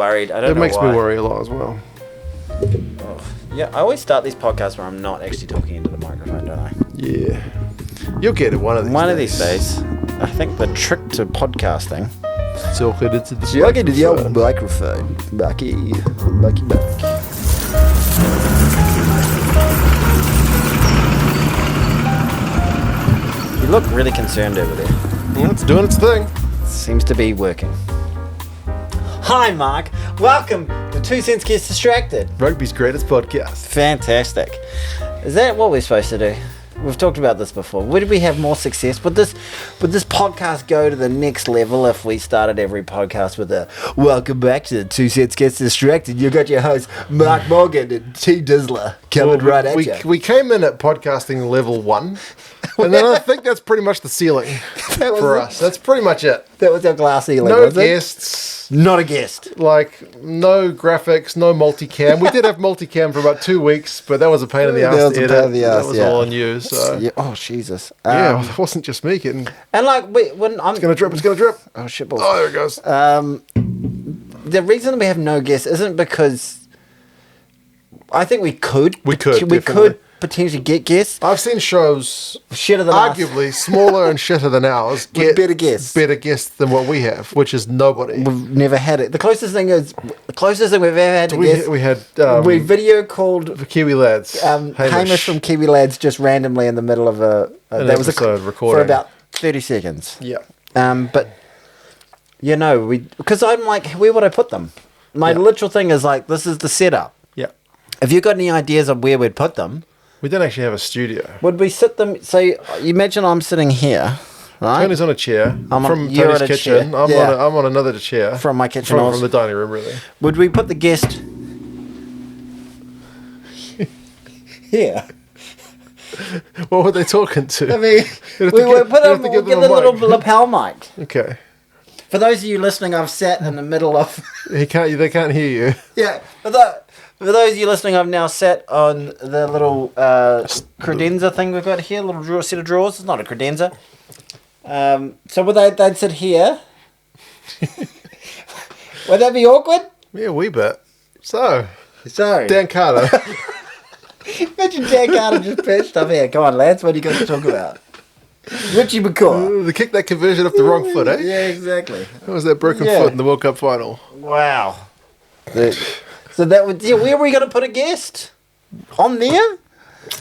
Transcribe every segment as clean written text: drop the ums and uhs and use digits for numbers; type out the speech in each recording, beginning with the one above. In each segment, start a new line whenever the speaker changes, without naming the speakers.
worried. I don't know why.
It makes me worry a lot as well.
Oh, yeah, I always start these podcasts where I'm not actually talking into the microphone, don't I?
Yeah. You'll get it one of these days.
One of these days. I think the trick to podcasting...
Talking into the
Talking to the old microphone. Backy back. You look really concerned over there.
Yeah, it's doing its thing.
Seems to be working. Hi, Mark. Welcome to 2 Cents Gets Distracted.
Rugby's greatest podcast.
Fantastic. Is that what we're supposed to do? We've talked about this before. Would we have more success? Would this podcast go to the next level if we started every podcast with a welcome back to the 2 Cents Gets Distracted? You got your host, Mark Morgan and T. Dizzler coming right at you.
We came in at podcasting level 1, and then I think that's pretty much the ceiling for us. That's pretty much it.
That was our glass ceiling,
No
was it?
guests.
Not a guest.
Like, no graphics, no multicam. We did have multicam for about 2 weeks, but that was a pain in the ass to edit. That was all on you, so...
Yeah. Oh, Jesus.
Yeah, it wasn't just me getting...
And, like, when I'm...
It's going to drip.
Oh, shit balls.
Oh, there it goes.
The reason we have no guests isn't because... I think we could. We could potentially get guests.
I've seen shows
shitter than
arguably smaller and shitter than ours get
better guests
than what we have, which is nobody.
We've never had it. The closest thing we've ever had to guests. We video called
the Kiwi lads.
Hamish from Kiwi Lads just randomly in the middle of an
episode recording
for about 30 seconds.
Yeah.
But because I'm like, where would I put them? My literal thing is like, this is the setup.
Yeah.
Have you got any ideas of where we'd put them?
We don't actually have a studio.
Would we sit them... So, you imagine I'm sitting here, right?
Tony's on a chair. From
you're
Tony's
on a
kitchen.
chair.
I'm on another chair.
From my kitchen.
From the dining room, really.
Would we put the guest... here?
What were they talking to?
I mean, we'll get a little lapel mic.
Okay.
For those of you listening, I've sat in the middle of...
They can't hear you.
Yeah. For those of you listening, I've now sat on the little credenza thing we've got here, a little set of drawers. It's not a credenza. So they'd sit here. Would that be awkward?
Yeah, a wee bit. So
Sorry.
Dan Carter.
Imagine Dan Carter just pitched up here. Come on, lads, what do you got to talk about? Richie McCaw.
They kicked that conversion off the wrong foot, eh?
Yeah, exactly.
That was that broken foot in the World Cup final.
Wow. So that would... Yeah, where are we going to put a guest? On there?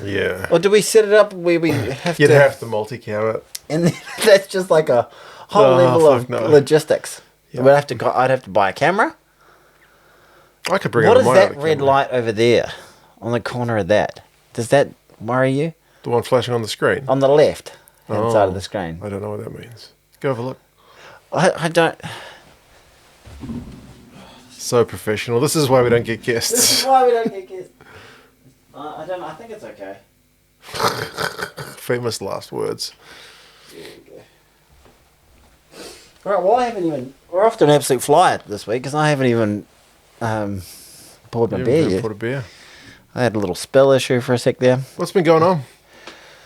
Yeah.
Or do we set it up where we have
You'd have to multicam it.
And then that's just like a whole level of logistics. Yeah. I'd have to buy a camera.
I could bring.
What is that red light over there, on the corner of that? Does that worry you?
The one flashing on the screen.
On the left hand side of the screen.
I don't know what that means. Go have a look.
I don't.
So professional. This is why we don't get guests.
This is why we don't get guests. I don't know. I think it's okay.
Famous last words.
There we go. Right, well, I haven't even... We're off to an absolute flyer this week because I haven't even poured my beer yet.
Poured a beer.
I had a little spill issue for a sec there.
What's been going on?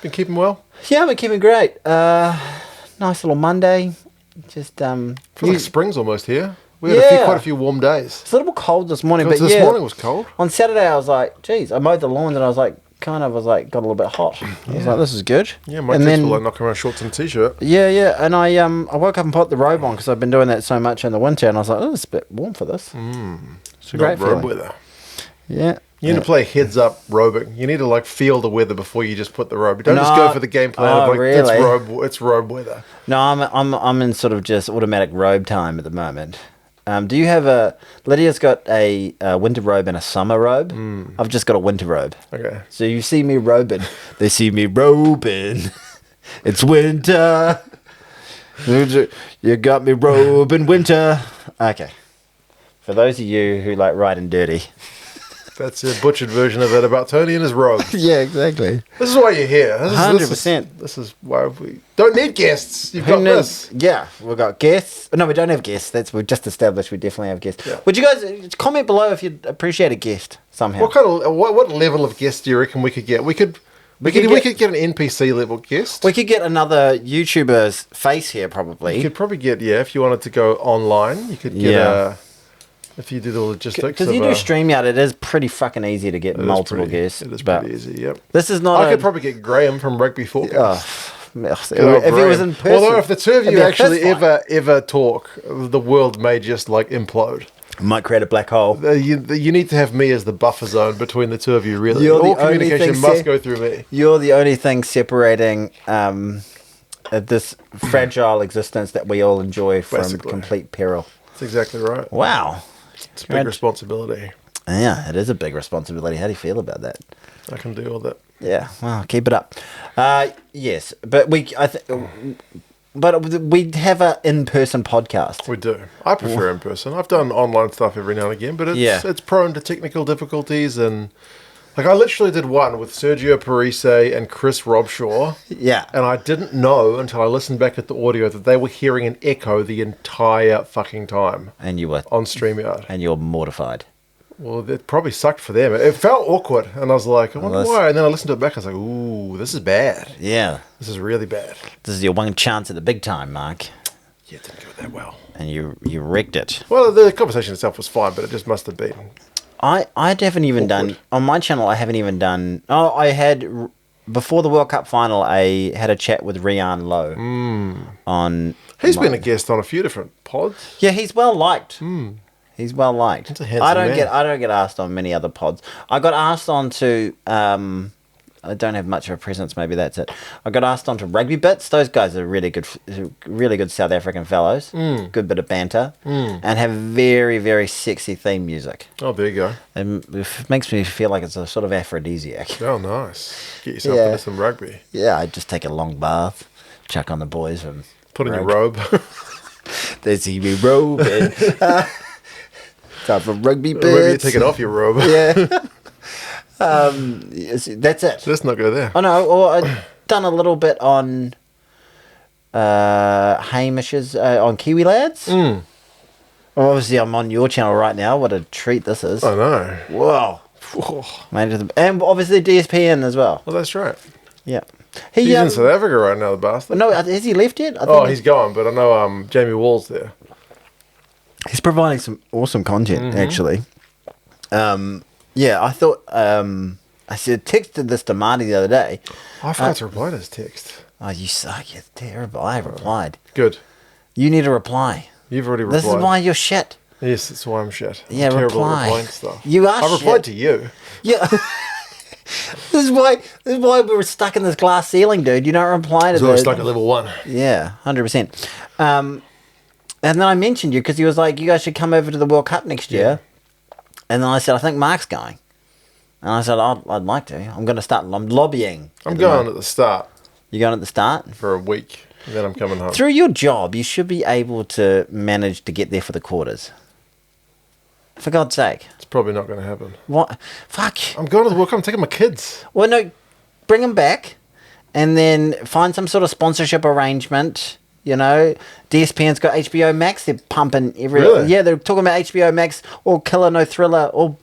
Been keeping well?
Yeah, I've been keeping great. Nice little Monday. Just...
feels like spring's almost here. We had quite a few warm days.
It's a little cold this morning, but
this morning was cold.
On Saturday, I was like, geez, I mowed the lawn and I was like, got a little bit hot. I was like, this is good.
Yeah, my kids were like knocking around shorts and a t-shirt.
Yeah, and I woke up and put the robe on because I've been doing that so much in the winter, and I was like, oh, it's a bit warm for this. It's a great
robe weather.
Yeah.
You need to play heads up robing. You need to like feel the weather before you just put the robe. Don't just go for the game plan of like
really?
it's robe weather.
No, I'm in sort of just automatic robe time at the moment. Do you have Lydia's got a winter robe and a summer robe. I've just got a winter robe.
Okay.
So you see me robing. They see me robing. It's winter. You got me robing winter. Okay. For those of you who like riding dirty.
That's a butchered version of it about Tony and his robe.
Yeah, exactly.
This is why you're here.
100%.
This is why we don't need guests. You've got this.
Yeah, we've got guests. No, we don't have guests. We've just established we definitely have guests.
Yeah.
Would you guys comment below if you'd appreciate a guest somehow?
What level of guest do you reckon we could get? We could get an NPC level guest.
We could get another YouTuber's face here probably.
You could probably get if you wanted to go online, you could get If you do the logistics.
Because you do StreamYard, it is pretty fucking easy to get multiple guests.
It is pretty easy, yep.
This is not
I could probably get Graham from Rugby Forecast.
If it was in person.
Although if the two of you actually ever talk, the world may just like implode.
Might create a black hole.
You need to have me as the buffer zone between the two of you, really. All communication must go through me.
You're the only thing separating this fragile existence that we all enjoy from complete peril.
That's exactly right.
Wow.
It's a big responsibility.
Yeah, it is a big responsibility. How do you feel about that?
I can deal with it.
Yeah, well, keep it up. Yes, but we have an in-person podcast.
We do. I prefer in-person. I've done online stuff every now and again, but it's prone to technical difficulties. And like I literally did one with Sergio Parise and Chris Robshaw.
Yeah.
And I didn't know until I listened back at the audio that they were hearing an echo the entire fucking time.
And you were
on StreamYard.
And you're mortified.
Well, it probably sucked for them. It felt awkward, and I was like, I wonder why. And then I listened to it back, I was like, ooh, this is bad.
Yeah.
This is really bad.
This is your one chance at the big time, Mark.
Yeah, it didn't go that well.
And you wrecked it.
Well, the conversation itself was fine, but it just must have been
I haven't even done, on my channel, I haven't even done, I had, before the World Cup final, I had a chat with Rian Lowe on...
He's been a guest on a few different pods.
Yeah, he's well liked. He's well liked.
That's a handsome man.
I don't get asked on many other pods. I got asked on to I don't have much of a presence. Maybe that's it. I got asked on to Rugby Bits. Those guys are really good South African fellows. Good bit of banter and have very, very sexy theme music.
Oh, there you go.
It makes me feel like it's a sort of aphrodisiac.
Oh, nice. Get yourself into some rugby.
Yeah, I just take a long bath, chuck on the boys, and
put on your robe.
There's your robe. Time for Rugby Bits.
Maybe you take it off your robe.
Yeah. That's it.
Let's not go there.
I know. Or I've done a little bit on Hamish's on Kiwi Lads. Well, obviously, I'm on your channel right now. What a treat this is.
I know.
Wow. And obviously DSPN as well.
Well, that's right.
Yeah.
He's in South Africa right now, the bastard.
No, has he left yet?
He's gone, but I know Jamie Wall's there.
He's providing some awesome content, actually. Yeah, I thought... I texted this to Marty the other day.
I forgot to reply to his text.
Oh, you suck. You're terrible. I replied.
Good.
You need to reply.
You've already replied.
This is why you're shit.
Yes, that's why I'm shit.
Yeah,
I'm terrible
reply.
at replying stuff.
You are
I replied to you.
Yeah. This is why we were stuck in this glass ceiling, dude. You don't reply to
this. We're stuck at level 1.
Yeah, 100%. And then I mentioned you because he was like, you guys should come over to the World Cup next year. And then I said, I think Mark's going. And I said, I'd like to. I'm going to start. I'm lobbying.
I'm going at the start.
You're going at the start?
For a week. And then I'm coming home.
Through your job, you should be able to manage to get there for the quarters. For God's sake.
It's probably not going to happen.
What? Fuck.
I'm going to the World Cup. I'm taking my kids.
Well, no. Bring them back. And then find some sort of sponsorship arrangement. You know, DSPN's got HBO Max. They're pumping every...
Really?
Yeah, they're talking about HBO Max. All killer, no thriller. All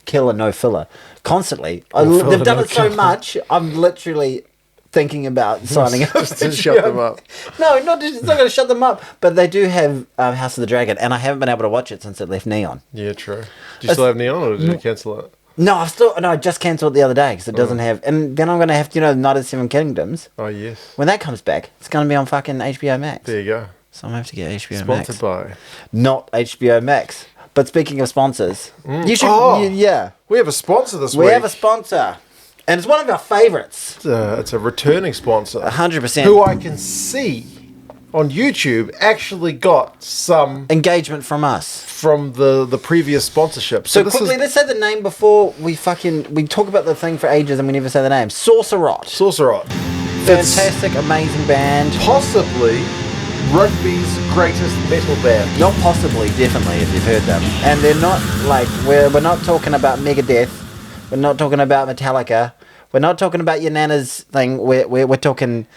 killer, no filler. Constantly. They've done it so much, I'm literally thinking about signing up.
Just to shut them up.
No, it's not going to shut them up. But they do have House of the Dragon, and I haven't been able to watch it since it left Neon.
Yeah, true. Do you still have Neon, or did you cancel it?
No, I just cancelled it the other day because it doesn't have... And then I'm going to have to, United Seven Kingdoms.
Oh, yes.
When that comes back, it's going to be on fucking HBO Max.
There you go.
So I'm going to have to get HBO
Max.
Sponsored
by?
Not HBO Max. But speaking of sponsors, you should... Yeah.
We have a sponsor this week.
We have a sponsor. And it's one of our favourites.
It's a returning sponsor.
100%.
Who I can see on YouTube actually got some...
engagement from us.
From the previous sponsorship.
So quickly, let's say the name before we talk about the thing for ages and we never say the name. Sorcerot. Fantastic, amazing band.
Possibly rugby's greatest metal band.
Not possibly, definitely, if you've heard them. And they're not like, we're not talking about Megadeth. We're not talking about Metallica. We're not talking about your Nana's thing. We're talking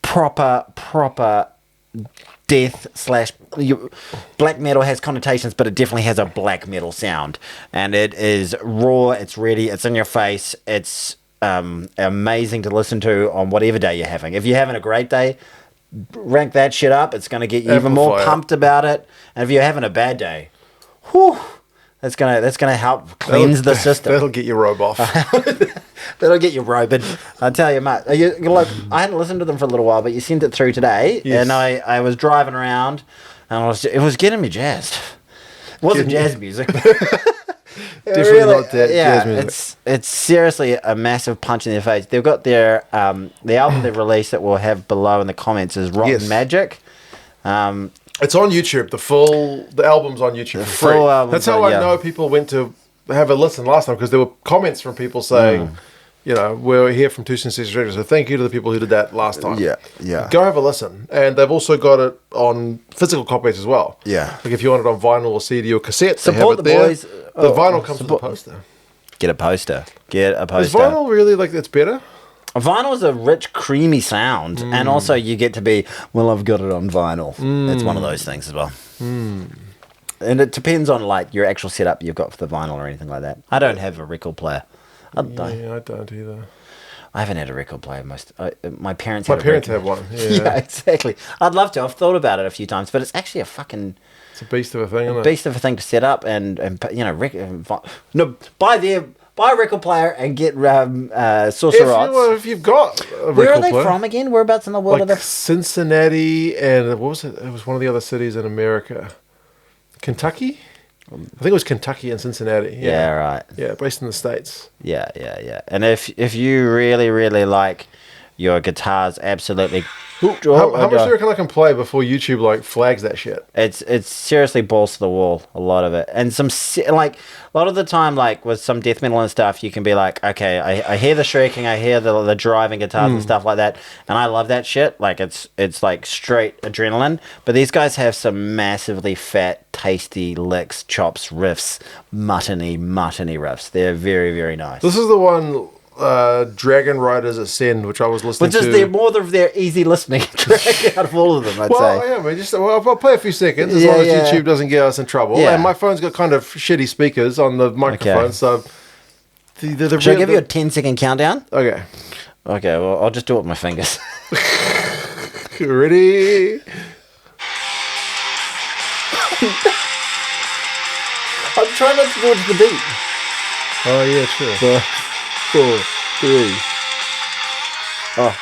proper death / black metal has connotations, but it definitely has a black metal sound, and it is raw, it's ready, it's in your face, it's amazing to listen to on whatever day you're having. If you're having a great day, rank that shit up. It's going to get you even more pumped about it. And if you're having a bad day, whew, that's gonna help cleanse the system.
That'll get your robe off.
That'll get you robing. I tell you, mate. Look, I hadn't listened to them for a little while, but you sent it through today, and I was driving around, and it was getting me jazzed. It wasn't jazz music.
Definitely not that jazz music.
It's seriously a massive punch in their face. They've got their the album they've released that we'll have below in the comments is Rotten Magic.
It's on YouTube. The album's on YouTube for free. That's how I know people went to have a listen last time, because there were comments from people saying, we're here from Two Sensations Radio, so thank you to the people who did that last time.
Yeah.
Go have a listen. And they've also got it on physical copies as well.
Yeah.
Like if you want it on vinyl or CD or cassette,
support the boys.
The vinyl comes with a poster.
Get a poster.
Is vinyl really it's better?
Vinyl is a rich, creamy sound, and also you get to be, I've got it on vinyl. It's one of those things as well. And it depends on your actual setup you've got for the vinyl or anything like that. I don't have a record player.
I don't either.
I haven't had a record player. My parents
have one.
Yeah, exactly. I'd love to. I've thought about it a few times, but it's actually it's
a beast of a thing, isn't it?
Beast of a thing to set up and buy a record player and get Saucer Rods.
If you've got a record player.
Where are they from again? Whereabouts in the world are they?
Cincinnati, and what was it? It was one of the other cities in America. Kentucky? I think it was Kentucky and Cincinnati.
Yeah, right.
Yeah, based in the States.
Yeah. And if you really, really like your guitars, absolutely.
How much do you reckon I can play before YouTube flags that shit?
It's seriously balls to the wall, a lot of it, and a lot of the time, with some death metal and stuff, you can be like, okay, I hear the shrieking, I hear the driving guitars and stuff like that, and I love that shit. It's like straight adrenaline. But these guys have some massively fat, tasty licks, chops, riffs, muttony riffs. They're very, very nice.
This is the one. Dragon Riders Ascend, which I was listening to.
Which is more of their easy listening track out of all of them, I'd say.
I'll play a few seconds as long as YouTube doesn't get us in trouble.
Yeah.
And my phone's got kind of shitty speakers on the microphone, so...
Should I give you a 10-second countdown?
Okay.
Okay, well, I'll just do it with my fingers.
Ready?
I'm trying not to do it to the beat.
Oh, yeah, sure. 4, 3.
Oh.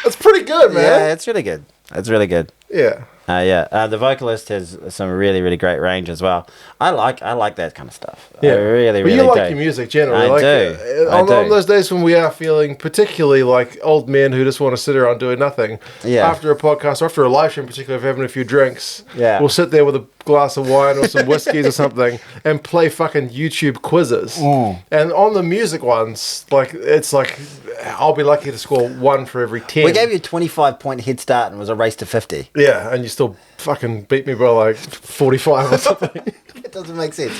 That's pretty good, man.
Yeah, it's really good. It's really good.
Yeah.
The vocalist has some really, really great range as well. I like that kind of stuff.
Yeah.
I really,
but
really
you
do.
like your music generally.
I do.
On those days when we are feeling particularly like old men who just want to sit around doing nothing.
Yeah.
After a podcast or after a live stream, particularly if we're having a few drinks.
Yeah.
We'll sit there with a glass of wine or some whiskeys or something and play fucking YouTube quizzes. And on the music ones, it's like I'll be lucky to score 1 for every 10.
We gave you a 25-point head start and it was a race to 50.
Yeah, and you still fucking beat me by 45 or something.
It doesn't make sense.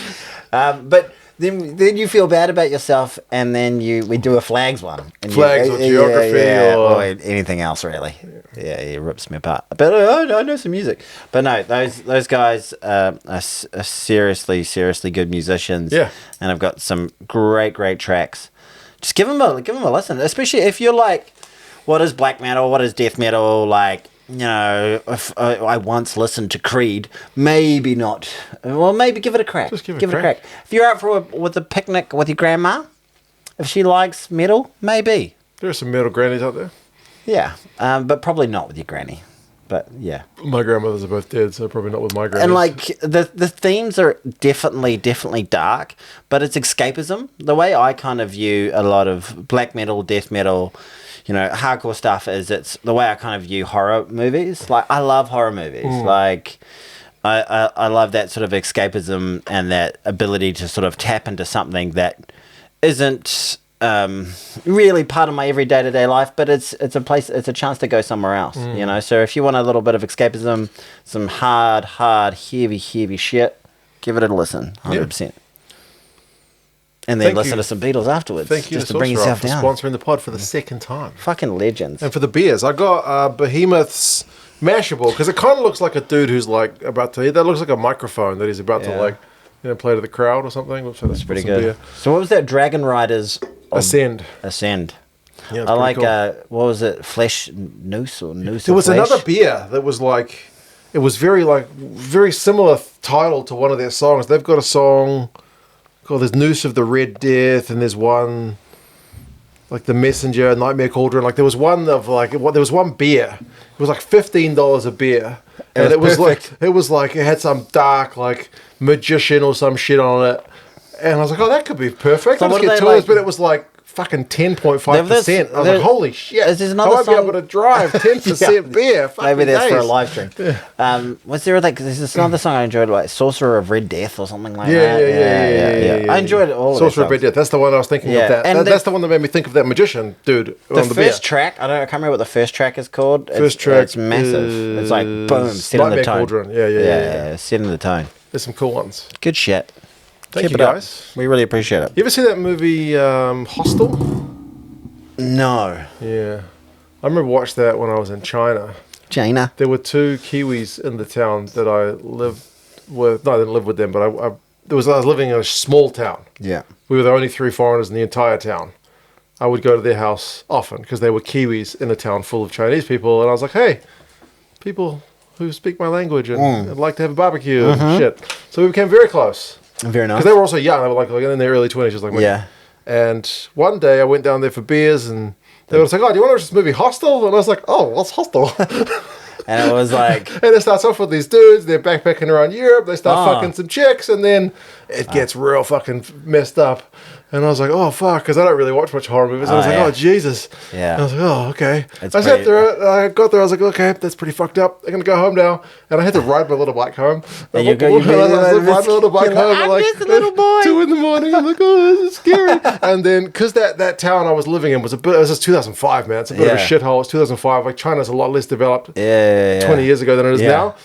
But then you feel bad about yourself, and then we do a flags one. And
flags or geography
or anything else really. Yeah, it rips me apart. But I know some music. But no, those guys are seriously good musicians.
Yeah,
and have got some great tracks. Just give them a listen, especially if you're like, what is black metal? What is death metal? If I once listened to Creed, maybe not. Well, maybe give it a crack.
Just give it a crack.
If you're out with a picnic with your grandma, if she likes metal, maybe.
There are some metal grannies out there.
Yeah, but probably not with your granny. But yeah,
my grandmothers are both dead, so probably not with my grannies.
And the themes are definitely dark, but it's escapism. The way I kind of view a lot of black metal, death metal, hardcore stuff is it's the way I kind of view horror movies. I love horror movies. I love that sort of escapism and that ability to sort of tap into something that isn't really part of my everyday to day life, but it's a chance to go somewhere else. So if you want a little bit of escapism, some hard, heavy shit, give it a listen. 100%. Yeah. And then listen to some Beatles afterwards.
Thank you
just to bring yourself down.
For sponsoring the pod for the second time.
Fucking legends.
And for the beers, I got Behemoth's Mashable, because it kind of looks like a dude who's about to eat. That looks like a microphone that he's about to play to the crowd or something.
That's pretty good. Beer. So what was that? Dragon Riders
Ascend.
Ascend. Yeah, I like, cool. What was it? Flesh Noose or Noose
There was
Flesh?
another beer that was like, it was very similar title to one of their songs. They've got a song called There's Noose of the Red Death, and there's one like The Messenger, Nightmare Cauldron. Like there was one of like, there was one beer. It was like $15 a beer. And it was like, it had some dark like magician or some shit on it. And I was like, oh, that could be perfect. I'll just get two of but it was like fucking 10.5%. I was like, holy shit. I won't be able to drive 10% beer.
Maybe that's for a live stream. Yeah. Was there like, there's another song I enjoyed, like Sorcerer of Red Death or something like that. Yeah. I enjoyed it all.
Sorcerer of Red Death. That's the one I was thinking of. That's the one that made me think of that magician dude.
The first track, I can't remember what the first track is called. First track. It's massive. It's like, boom, setting the tone.
Cauldron. Yeah.
Setting the tone.
There's some cool ones.
Good shit.
Thank you guys.
We really appreciate it.
You ever see that movie Hostel?
No.
Yeah. I remember watching that when I was in China. There were two Kiwis in the town that I lived with. No, I didn't live with them, but I was living in a small town.
Yeah.
We were the only three foreigners in the entire town. I would go to their house often because they were Kiwis in a town full of Chinese people. And I was like, hey, people who speak my language and I'd like to have a barbecue and shit. So we became very close.
Very nice.
Because they were also young. They were like in their early 20s, just like me. Yeah. And one day I went down there for beers and they were like, oh, do you want to watch this movie Hostel? And I was like, oh, what's Hostel?
And it was like...
and it starts off with these dudes. They're backpacking around Europe. They start fucking some chicks. And then it gets real fucking messed up. And I was like, oh, fuck, because I don't really watch much horror movies. And I was like, oh, Jesus.
Yeah.
And I was like, oh, okay. I sat there, I got there, I was like, okay, that's pretty fucked up. I'm going to go home now. And I had to ride my little bike home. And I was riding my little bike home at like
a little boy.
2 in the morning. I'm like, oh, this is scary. And then, because that town I was living in was it was just 2005, man. It's a bit of a shithole. It's 2005. Like, China's a lot less developed 20 years ago than it is now.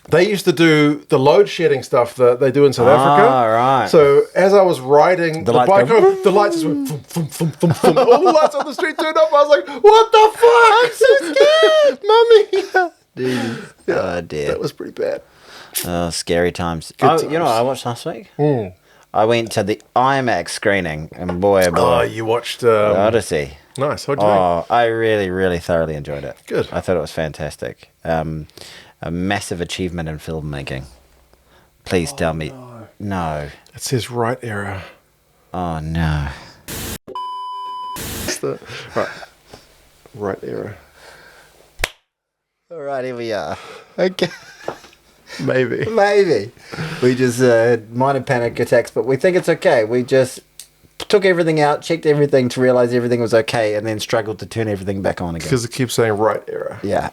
They used to do the load shedding stuff that they do in South Africa.
Right.
So as I was riding the bike home, the lights just went thump, thump, thump, thump, thump. All the lights on the street turned up. I was like, what the fuck? I'm so scared. Mummy.
Dude. Oh, dear.
That was pretty bad.
Oh, scary times. You know what I watched last week? I went to the IMAX screening, and boy, oh boy.
Oh, you watched...
Odyssey.
Nice. What'd you think?
I really, really thoroughly enjoyed it.
Good.
I thought it was fantastic. A massive achievement in filmmaking. Please tell me. No.
It says right error.
Oh, no.
Right error.
All right, here we are. Okay.
Maybe.
We just minor panic attacks, but we think it's okay. We just took everything out, checked everything to realize everything was okay, and then struggled to turn everything back on again.
Because it keeps saying right error.
Yeah.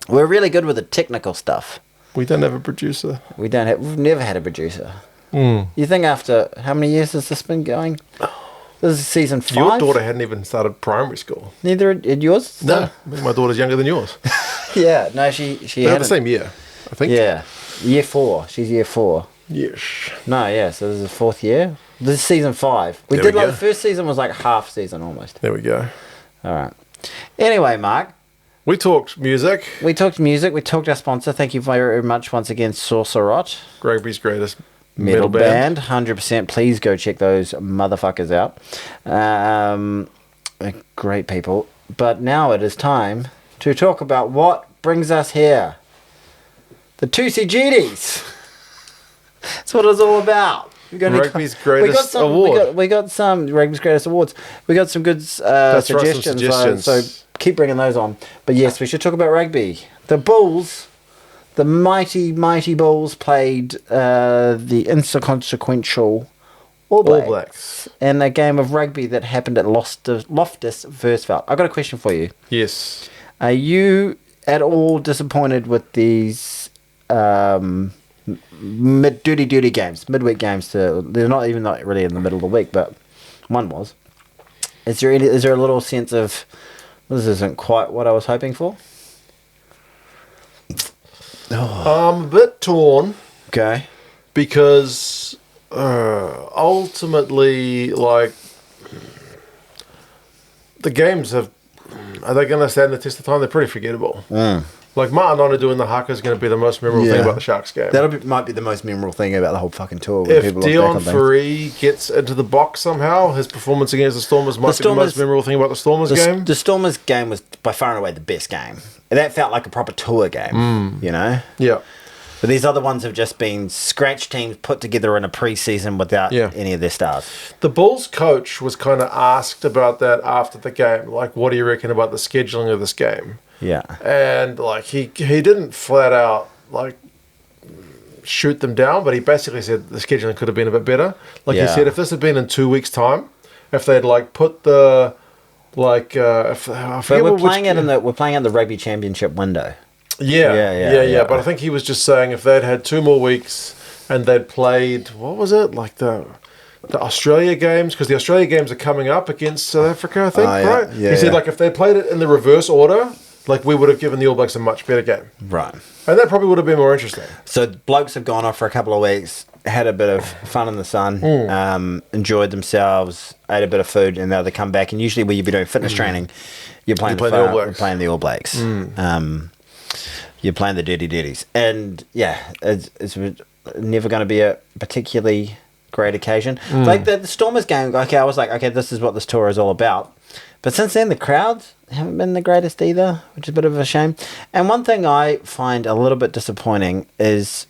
We're really good with the technical stuff.
We don't have a producer.
We've never had a producer. You think after, how many years has this been going? This is season 5.
Your daughter hadn't even started primary school.
Neither had yours?
No, my daughter's younger than yours.
Yeah, no, she
had the same year, I think.
Yeah, year 4. She's year 4.
Yes.
No, yeah, so this is the 4th year. This is season 5. The first season was like half season almost.
There we go.
All right. Anyway, Mark.
We talked music. We talked
our sponsor. Thank you very much once again, Sorcerot.
Rugby's greatest
metal band. 100%. Please go check those motherfuckers out. Great people. But now it is time to talk about what brings us here. The 2CGDs. That's what it's all about.
Rugby's greatest award.
We got some Rugby's greatest awards. We got some good suggestions. So keep bringing those on. But yes, we should talk about rugby. The Bulls, the mighty Bulls, played the inconsequential All Blacks in a game of rugby that happened at Loftus Versfeld. I've got a question for you.
Yes.
Are you at all disappointed with these duty games, midweek games? They're not really in the middle of the week, but one was. Is there a little sense of this isn't quite what I was hoping for?
I'm a bit torn.
Okay.
Because ultimately, like, the games are they going to stand the test of time? They're pretty forgettable. Like Ma'anona doing the haka is going to be the most memorable thing about the Sharks game.
Might be the most memorable thing about the whole fucking tour. When
if
people
Dion Faree gets into the box somehow, his performance against the Stormers might be the most memorable thing about the Stormers game.
The Stormers game was by far and away the best game. That felt like a proper tour game, you know?
Yeah.
But these other ones have just been scratch teams put together in a pre-season without any of their stars.
The Bulls coach was kind of asked about that after the game. Like, what do you reckon about the scheduling of this game?
Yeah.
And, like, he didn't flat out, like, shoot them down, but he basically said the scheduling could have been a bit better. Like he said, if this had been in 2 weeks' time, if they'd, like, put the, like,
we're playing it in the Rugby Championship window.
Yeah. But I think he was just saying if they'd had 2 more weeks and they'd played, what was it? Like the Australia games, because the Australia games are coming up against South Africa, I think, right? Yeah, he said, like, if they played it in the reverse order, like, we would have given the All Blacks a much better game.
Right.
And that probably would have been more interesting.
So blokes have gone off for a couple of weeks, had a bit of fun in the sun, enjoyed themselves, ate a bit of food, and now they come back. And usually when you'd be doing fitness training, you're playing the All Blacks. You're playing the dirties. And, it's never going to be a particularly great occasion. Like the Stormers game, I was like, okay, this is what this tour is all about. But since then, the crowds haven't been the greatest either, which is a bit of a shame. And one thing I find a little bit disappointing is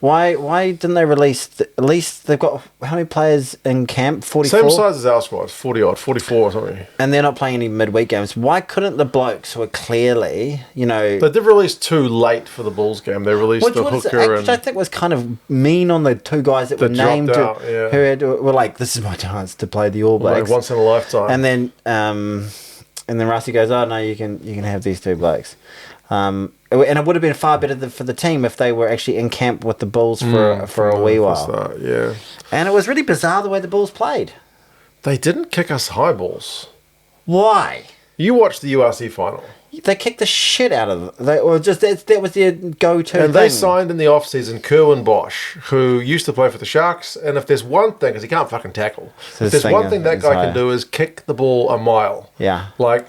why didn't they release... at least they've got... How many players in camp? 44?
Same size as our squad, 40-odd, 44 or something.
And they're not playing any midweek games. Why couldn't the blokes who are clearly, you know...
They did release 2 late for the Bulls game. They released the hooker
which I think was kind of mean on the 2 guys that were named
out,
who were like, this is my chance to play the All Blacks.
Like once in a lifetime.
And then Rassie goes, oh, no, you can have these 2 blokes. And it would have been far better for the team if they were actually in camp with the Bulls for a wee while. And it was really bizarre the way the Bulls played.
They didn't kick us high balls.
Why?
You watched the URC final.
They kicked the shit out of them. That was their go-to
And they signed in the off-season Kerwin Bosch, who used to play for the Sharks. And if there's one thing, because he can't fucking tackle, if there's one thing that guy can do is kick the ball a mile.
Yeah.
Like,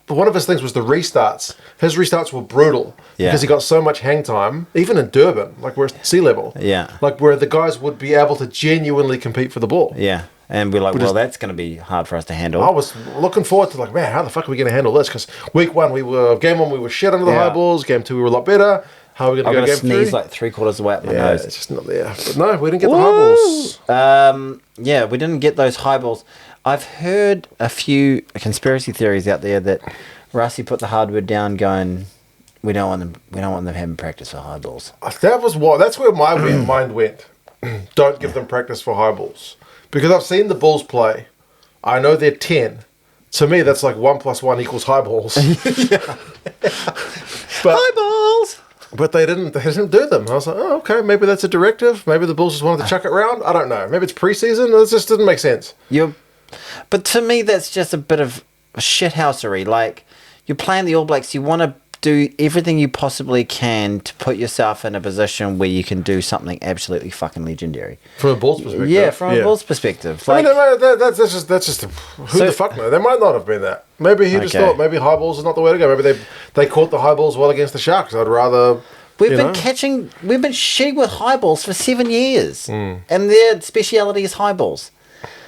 one of his things was the restarts. His restarts were brutal because he got so much hang time, even in Durban, like where it's sea level.
Yeah.
Like where the guys would be able to genuinely compete for the ball.
Yeah. And we're like, well, that's going to be hard for us to handle.
I was looking forward to, like, man, how the fuck are we going to handle this? Because game one we were shit under the high balls. Game 2 we were a lot better. How are we going to go game 3? I'm going to sneeze
like 3/4 of the way up my nose.
It's just not there. But no, we didn't get the high balls.
We didn't get those high balls. I've heard a few conspiracy theories out there that Rassie put the hardwood down, going, we don't want them having practice for high balls.
That's where my mind went. Don't give them practice for high balls. Because I've seen the Bulls play. I know they're 10. To me, that's like 1 + 1 = high balls.
High balls!
But they didn't do them. I was like, oh, okay, maybe that's a directive. Maybe the Bulls just wanted to chuck it around. I don't know. Maybe it's preseason. It just didn't make sense.
But to me, that's just a bit of shithousery. Like, you're playing the All Blacks. You want to do everything you possibly can to put yourself in a position where you can do something absolutely fucking legendary.
From a Bulls perspective.
Yeah, from a Bulls perspective. Like,
I mean, that's just who the fuck knows? They might not have been that. Maybe he just thought maybe high balls is not the way to go. Maybe they caught the high balls well against the Sharks. I'd rather. We've been shitting with high balls for 7 years, and their speciality is high balls.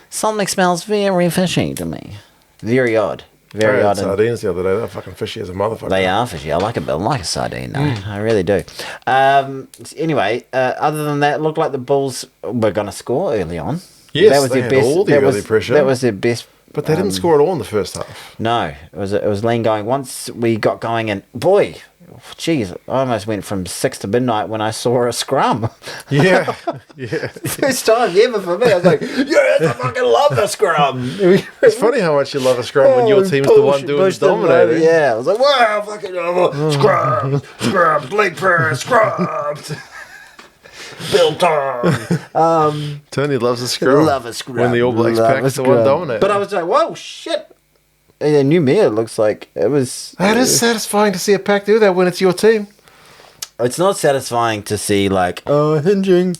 Something smells very fishy to me. Very odd. Very odd. Sardines the other day. They're fucking fishy as a motherfucker.
They are fishy. I like a sardine, though. I really do. Anyway, other than that, it looked like the Bulls were going to score early on.
Yes, that was their best. All the early pressure.
That was their best.
But they didn't score at all in the first half.
No, it was lean going. Once we got going, and boy, geez, I almost went from 6 to midnight when I saw a scrum.
Yeah.
First time ever for me. I was like, yes, I fucking love the scrum.
It's funny how much you love a scrum when your team's the one doing the dominating.
Yeah, I was like, wow, fucking scrum, leg press, scrum. Built on.
Tony loves a scrum.
Love a scrum.
When the All Blacks pack's the one dominating.
But I was like, whoa, shit. And New Mir looks like it was...
That is satisfying to see a pack do that when it's your team.
It's not satisfying to see, like, hinging,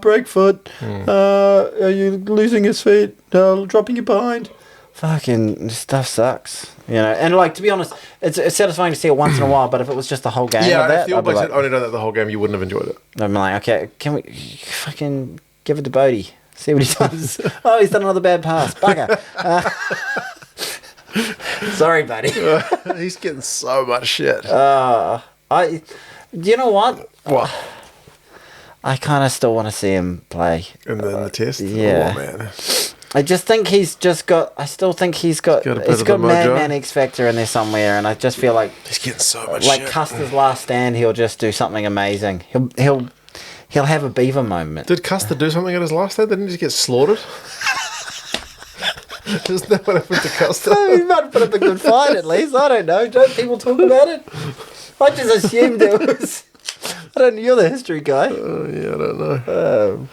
break foot, are you losing his feet, dropping your behind. fucking stuff sucks. You know, and like, to be honest, it's satisfying to see it once in a while, but if it was just the whole game of that,
if the All Blacks had only done that the whole game, you wouldn't have enjoyed it.
I'd be like, okay, can we fucking give it to Bodie? See what he does. Oh, he's done another bad pass. Bugger. Sorry, buddy.
He's getting so much shit.
You know what?
What?
I kind of still want to see him play.
In the test?
Yeah.
Oh, man.
I just think he's got Madman X Factor in there somewhere, and I just feel like
he's getting so much
like
shit.
Custer's last stand, he'll just do something amazing. He'll have a beaver moment.
Did Custer do something at his last stand? Didn't he just get slaughtered? Isn't that what happened to Custer?
He might have put up a good fight at least. I don't know. Don't people talk about it? I just assumed it was. You're the history guy.
Oh, yeah, I don't know.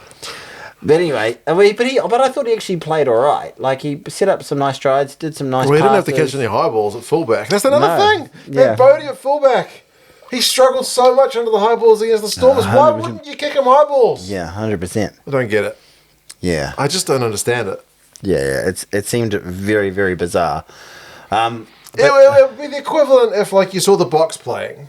But anyway, but I thought he actually played all right. Like, he set up some nice strides, did some nice passes.
He didn't have to catch any high balls at fullback. That's another thing.
Yeah.
Bodie at fullback. He struggled so much under the high balls against the Stormers. Why wouldn't you kick him high balls?
Yeah, 100%.
I don't get it.
Yeah.
I just don't understand it.
Yeah. It seemed very, very bizarre.
It would be the equivalent if, like, you saw the Box playing,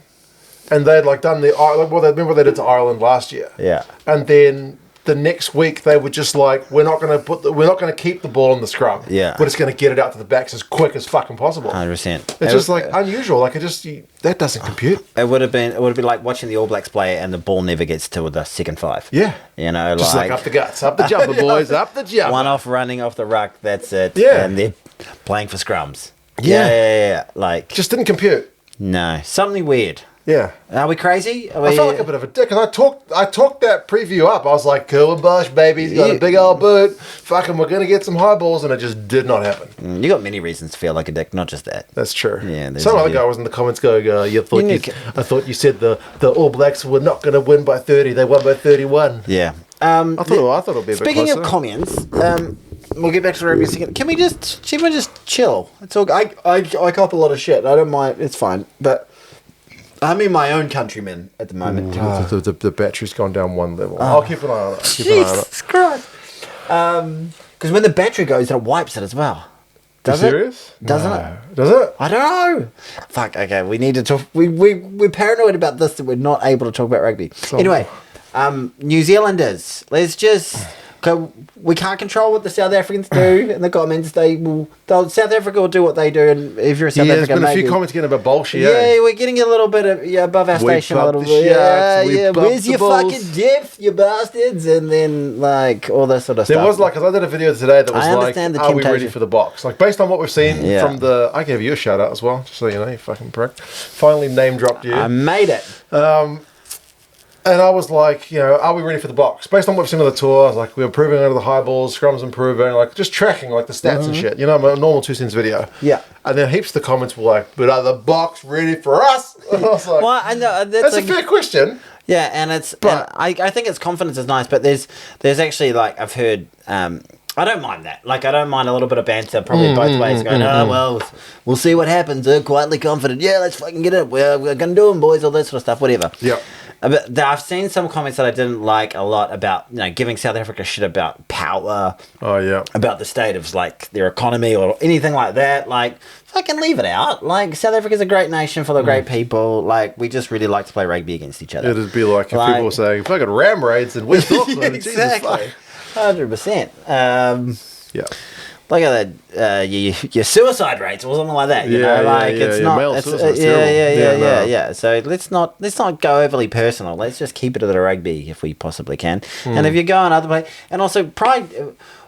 and they'd like done remember what they did to Ireland last year.
Yeah.
And then the next week they were just like, we're not going to keep the ball in the scrum.
Yeah.
We're just going to get it out to the backs as quick as fucking possible.
100%.
It's just like unusual. Like that doesn't compute.
It would have been like watching the All Blacks play and the ball never gets to the second five.
Yeah.
You know,
just like up the guts, up the jumper, boys, up the jumper.
One off running off the ruck, that's it.
Yeah.
And they're playing for scrums.
Yeah.
Like,
just didn't compute.
No. Something weird.
Yeah.
Are we crazy?
I felt like a bit of a dick, because I talked that preview up. I was like, cool Bush, baby, he's got a big old boot. Fucking, we're going to get some high balls, and it just did not happen.
You got many reasons to feel like a dick, not just that.
That's true.
Yeah.
Some other guy was in the comments going, I thought you said the All Blacks were not going to win by 30. They won by 31.
Yeah.
I thought it would be a bit closer.
Speaking of comments, we'll get back to rugby in a second. Can we just chill? It's all. I cop a lot of shit. I don't mind. It's fine. But I'm in my own countrymen at the moment.
The battery's gone down one level. I'll keep an eye on it.
Jesus Christ. Because when the battery goes, it wipes it as well. Does it?
Serious?
Doesn't it?
Does it?
I don't know. Fuck. Okay, we need to talk. We're paranoid about this that we're not able to talk about rugby. Anyway, New Zealanders. Let's just. We can't control what the South Africans do in the comments. South Africa will do what they do, and if you're a South African,
there's been a few comments getting about bullshit.
Yeah, we're getting a little bit of above our station a little bit. Where's your fucking depth, you bastards? And then like all that sort of stuff.
There was like, because I did a video today that was like, are we ready for the box? Like based on what we've seen from the, I gave you a shout out as well, just so you know, you fucking prick. Finally name dropped you.
I made it.
And I was like, are we ready for the box? Based on what we've seen on the tour, I was like, we're improving under the high balls, scrums improving, like just tracking like the stats and shit. My normal 2 cents video.
Yeah.
And then heaps of the comments were like, but are the box ready for us? And I was like,
well, I know,
that's a fair question.
Yeah, and I think its confidence is nice, but there's actually like, I've heard, I don't mind that. Like, I don't mind a little bit of banter, probably both ways, going, well, we'll see what happens. They're quietly confident. Yeah, let's fucking get it. We're going to do them, boys, all that sort of stuff, whatever.
Yeah.
But I've seen some comments that I didn't like a lot about, giving South Africa shit about power.
Oh, yeah.
About the state of, like, their economy or anything like that. Like, fucking leave it out. Like, South Africa's a great nation full of great people. Like, we just really like to play rugby against each other.
It'd be like if people were saying, fucking ram raids in West Auckland.
Exactly. 100%.
Yeah.
Look at that, your suicide rates or something like that. It's not.
Male suicide's terrible.
Yeah. So let's not go overly personal. Let's just keep it to the rugby if we possibly can. And if you go on other places, and also pride,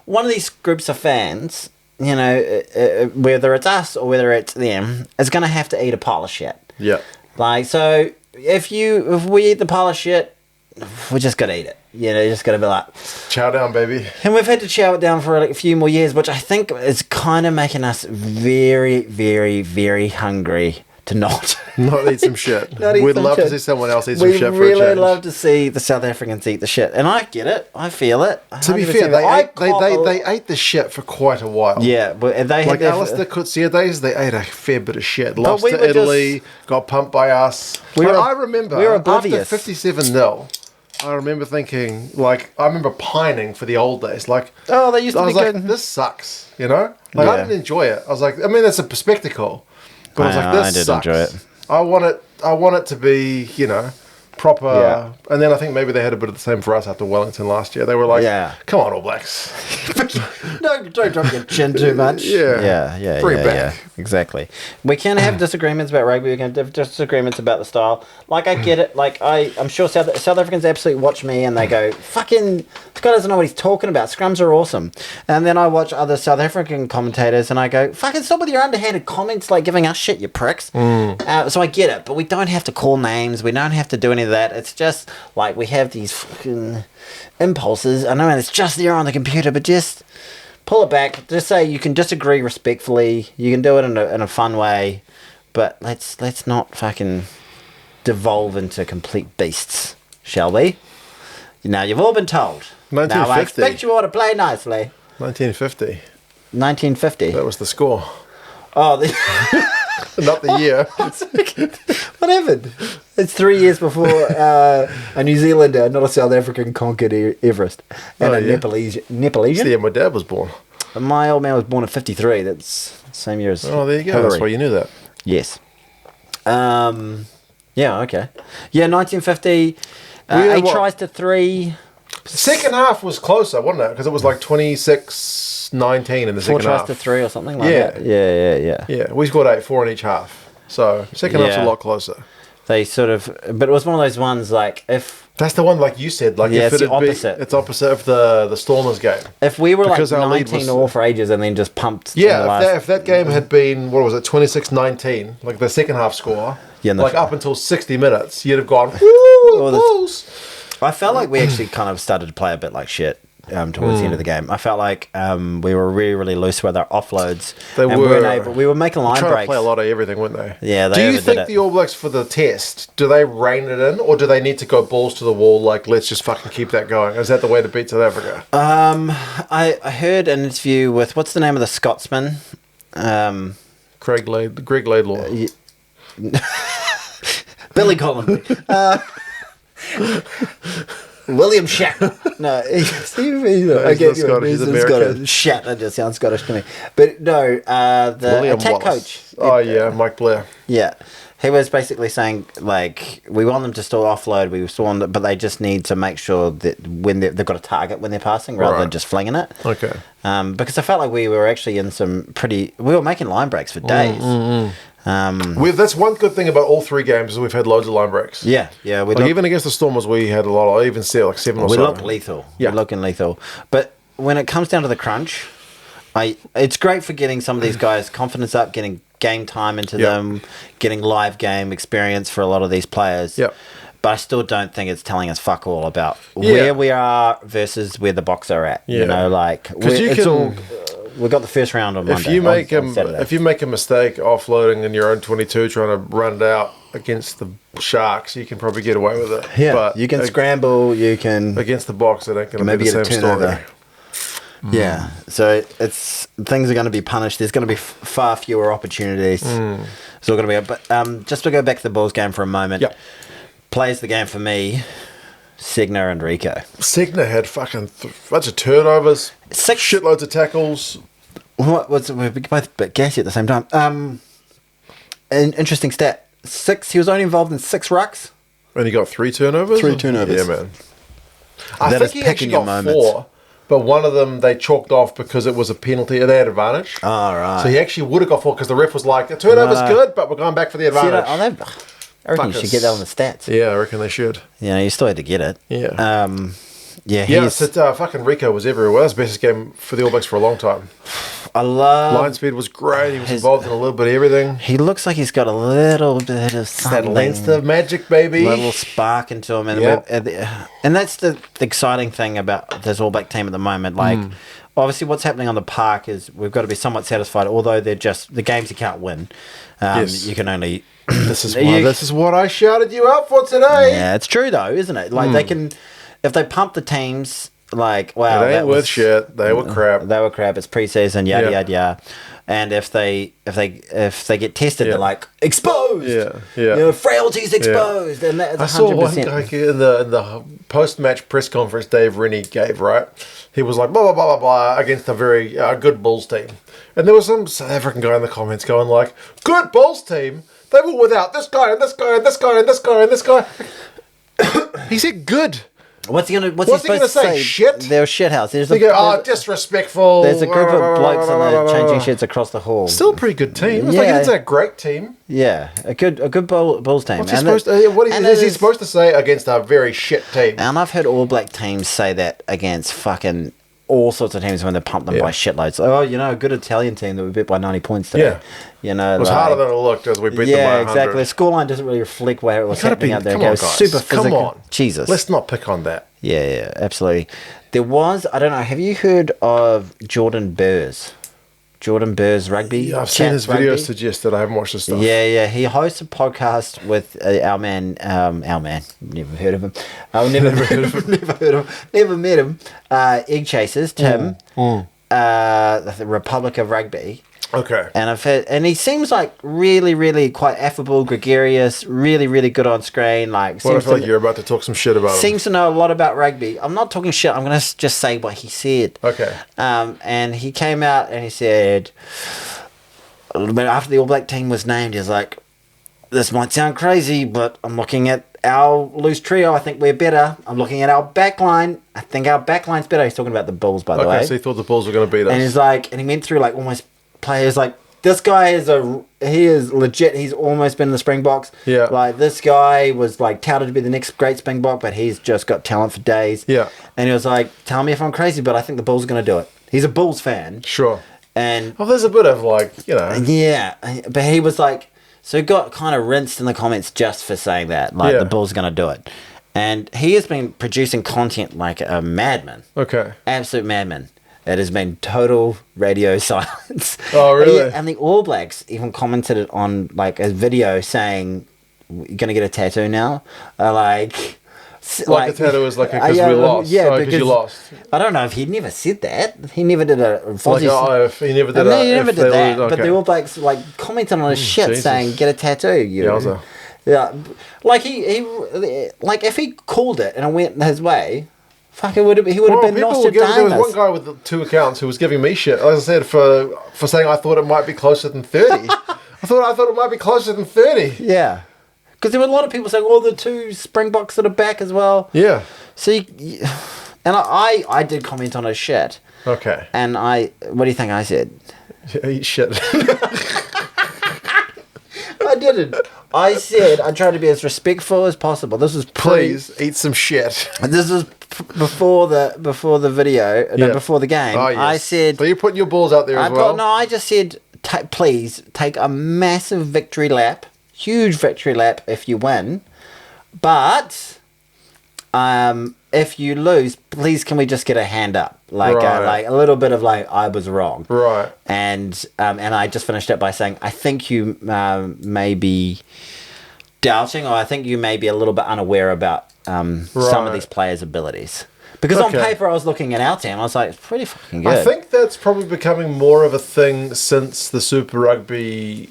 one of these groups of fans, whether it's us or whether it's them, is going to have to eat a pile of shit.
Yeah.
Like, so if we eat the pile of shit, we just got to eat it. Just got to be like...
Chow down, baby.
And we've had to chow it down for a few more years, which I think is kind of making us very, very, very hungry to not
eat some shit. We'd love to see someone else eat some shit for a change.
We really love to see the South Africans eat the shit. And I get it. I feel it.
To be fair, they ate the shit for quite a while.
Yeah. But they
like Alistair Coetzee days, they ate a fair bit of shit. Lost to Italy, got pumped by us. I remember after 57-0, I remember thinking, like, I remember pining for the old days. Like,
oh, they used to be good.
Like, this sucks, you know? Like, I didn't enjoy it. I was like, I mean, it's a spectacle. But I was like, this sucks. I did enjoy it. I want it to be, you know, proper. Yeah. And then I think maybe they had a bit of the same for us after Wellington last year. They were like, come on, All Blacks.
Don't drop your chin too much.
Yeah. Bring it back.
Yeah, exactly. We can have disagreements about rugby. We can have disagreements about the style. Like, I get it. Like, I'm sure South Africans absolutely watch me and they go, fucking, this guy doesn't know what he's talking about. Scrums are awesome. And then I watch other South African commentators and I go, fucking stop with your underhanded comments, like giving us shit, you pricks. So I get it. But we don't have to call names. We don't have to do any of that. It's just, like, we have these fucking impulses. I know it's just there on the computer, but just pull it back. Just say you can disagree respectfully. You can do it in a fun way, but let's not fucking devolve into complete beasts, shall we? Now you've all been told.
1950.
Now I expect you all to play nicely.
1950.
1950.
That was the score.
Oh,
not the year.
What happened? It's 3 years before a New Zealander, not a South African, conquered Everest. And a Nepalese. Nepalese?
Yeah, my dad was born.
My old man was born in 53. That's the same year as
Oh, there you go.
Hillary.
That's why you knew that.
Yes. Yeah, okay. Yeah, 1950. 8 tries to 3.
Second half was closer, wasn't it? Because it was like 26-19 in the second half.
4 tries to 3 or something like that. Yeah.
Yeah, we scored 8, 4 in each half. So second half's a lot closer.
They sort of, but it was one of those ones like if
that's the one like you said, like if
it's the opposite.
It's opposite of the Stormers game.
If we were because like 19-all for ages and then just pumped.
Yeah, if that game had been 26-19, like the second half score, like up until 60 minutes, you'd have gone. Woo, Bulls.
I felt like we actually kind of started to play a bit like shit. Towards the end of the game, I felt like we were really, really loose with our offloads. We were making line breaks.
Trying to play a lot of everything, weren't they?
Yeah.
Do you think the All Blacks for the test? Do they rein it in, or do they need to go balls to the wall? Like, let's just fucking keep that going. Is that the way to beat South Africa?
I heard an interview with what's the name of the Scotsman?
Greg Laidlaw.
Billy Collins. William Shatner. No, he's
not Scottish. He's American.
Shatner just sounds Scottish to me. But no, the
William
attack
Wallace.
coach.
Oh, yeah, Mike Blair.
Yeah. He was basically saying, like, we want them to still offload, but they just need to make sure that when they've got a target when they're passing rather than just flinging it.
Okay.
Because I felt like we were actually in we were making line breaks for days.
That's one good thing about all 3 games is we've had loads of line breaks.
Yeah.
Even against the Stormers, we had a lot. I even see like 7 or so.
We look lethal. Yeah. We're looking lethal. But when it comes down to the crunch, it's great for getting some of these guys' confidence up, getting game time into them, getting live game experience for a lot of these players.
Yeah.
But I still don't think it's telling us fuck all about where we are versus where the Box are at. Yeah. You know, like we got the first round on Monday.
If you make a mistake offloading in your own 22, trying to run it out against the Sharks, you can probably get away with it.
Yeah, but you can scramble. You can
against the Box. It ain't going to be the same story.
Yeah, so things are going to be punished. There's going to be far fewer opportunities. It's all going to be. But just to go back to the Bulls game for a moment.
Yep.
Plays the game for me. Segner and Rico.
Segner had fucking bunch of turnovers, 6 shitloads of tackles.
We're both a bit gassy at the same time. An interesting stat: 6. He was only involved in 6 rucks,
and he got 3 turnovers.
3 turnovers.
Yeah, man. I think he actually got 4, but one of them they chalked off because it was a penalty. They had advantage.
Oh, right.
So he actually would have got 4 because the ref was like, "The turnover's good, but we're going back for the advantage."
I reckon you should get that on the stats.
Yeah, I reckon they should.
Yeah, you still had to get it.
Yeah. Fucking Rico was everywhere. That was the best game for the All Blacks for a long time. Line speed was great. He was involved in a little bit of everything.
He looks like he's got a little bit of something.
That Leinster magic, baby.
A little spark into him. And that's the exciting thing about this All Black team at the moment. Like, obviously what's happening on the park is we've got to be somewhat satisfied, although they're just the games you can't win. You can only...
This is what I shouted you out for today.
Yeah, it's true though, isn't it? Like they can, if they pump the teams, Like, wow,
it ain't worth shit. They were crap.
They were crap. It's pre-season, yada yada yada. And if they get tested, they're like exposed.
Yeah.
You know, frailties exposed, and that's 100%.
I saw one guy in the post-match press conference Dave Rennie gave. Right, he was like blah blah blah blah blah against a very good Bulls team, and there was some South African guy in the comments going like, "Good Bulls team. They were without this guy and this guy and this guy and this guy and this guy." He said good.
What's he gonna say?
Shit.
They're shithouse.
Disrespectful.
There's a group of blokes and they're changing shits across the hall.
Still a pretty good team. It's like it's a great team.
Yeah, a good Bulls team.
What's he supposed to? What is he supposed to say against a very shit team?
And I've heard All Black teams say that against fucking all sorts of teams when they pump them by shitloads. Oh, you know, a good Italian team that we beat by 90 points today.
Yeah.
You know,
it was harder than it looked as we beat them by 100.
Exactly. The scoreline doesn't really reflect where it was happening out there. It was super physical.
Come on.
Jesus.
Let's not pick on that.
Yeah, absolutely. There was, I don't know, have you heard of Jordan Burrs? Jordan Burrs Rugby?
Yeah, I've seen his videos suggested. I haven't watched his stuff.
Yeah. He hosts a podcast with our man, never heard of him. Never met him. Egg Chasers, Tim. The Republic of Rugby.
Okay.
And he seems like really, really quite affable, gregarious, really, really good on screen. Like,
I feel like you're about to talk some shit about him.
Seems to know a lot about rugby. I'm not talking shit. I'm going to just say what he said.
Okay.
And he came out and he said, after the All Black team was named, he was like, this might sound crazy, but I'm looking at our loose trio. I think we're better. I'm looking at our backline. I think our backline's better. He's talking about the Bulls, by the way.
Okay, so he thought the Bulls were going to beat us.
And he's like, and he went through like almost players like, this guy he is legit. He's almost been in the Springboks.
Yeah.
Like, this guy was like touted to be the next great Springbok, but he's just got talent for days.
Yeah.
And he was like, tell me if I'm crazy, but I think the Bulls are going to do it. He's a Bulls fan.
Sure.
And
there's a bit of like, you know.
Yeah. But he was like, so he got kind of rinsed in the comments just for saying that. Like, the Bulls are going to do it. And he has been producing content like a madman.
Okay.
Absolute madman. It has been total radio silence.
Oh, really?
And the All Blacks even commented on like a video saying, "You're gonna get a tattoo now." Like
the tattoo is like because we lost.
Yeah,
because you lost.
I don't know if he never said that. He never did a.
If he never did that.
He never did that. Okay. But the All Blacks like commented on his shit, Jesus. Saying, "Get a tattoo." Yeah, like he like if he called it and it went his way. Fuck, he would have been Nostradamus.
There was one guy with 2 accounts who was giving me shit, as I said, for saying I thought it might be closer than 30. I thought it might be closer than 30.
Yeah. Because there were a lot of people saying, the 2 Springboks that are back as well.
Yeah.
See, and I did comment on his shit.
Okay.
And what do you think I said?
Eat shit.
I didn't. I said I tried to be as respectful as possible. This was
please eat some shit.
This was before the video, before the game.
Oh, yes.
I said.
So you're putting your balls out there as well.
No, I just said, please take a massive victory lap, huge victory lap if you win, but if you lose, please can we just get a hand up, like a little bit of like I was wrong,
right?
And I just finished it by saying I think you may be doubting, or I think you may be a little bit unaware about some of these players' abilities. Because on paper, I was looking at our team, I was like, it's pretty fucking good.
I think that's probably becoming more of a thing since the Super Rugby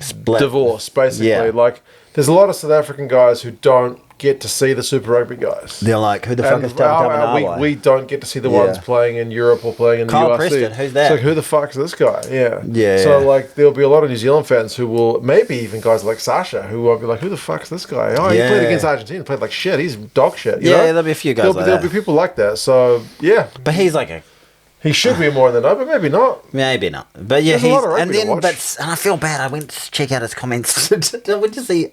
split divorce, basically. Yeah. Like, there's a lot of South African guys who don't get to see the Super Rugby guys.
They're like, who the fuck is Tamanawai?
We don't get to see the ones playing in Europe or playing in the URC.
Preston, who's that?
It's like, who the fuck is this guy?
Yeah.
So, like, there'll be a lot of New Zealand fans who will, maybe even guys like Sasha, who will be like, who the fuck is this guy? Oh, he played against Argentina, played like shit. He's dog shit. You know?
There'll be a few guys
There'll be people like that. So, yeah.
But he's like a...
He should be more than that, but maybe not.
Maybe not. But yeah,
he's and
I feel bad. I went to check out his comments. I went to see.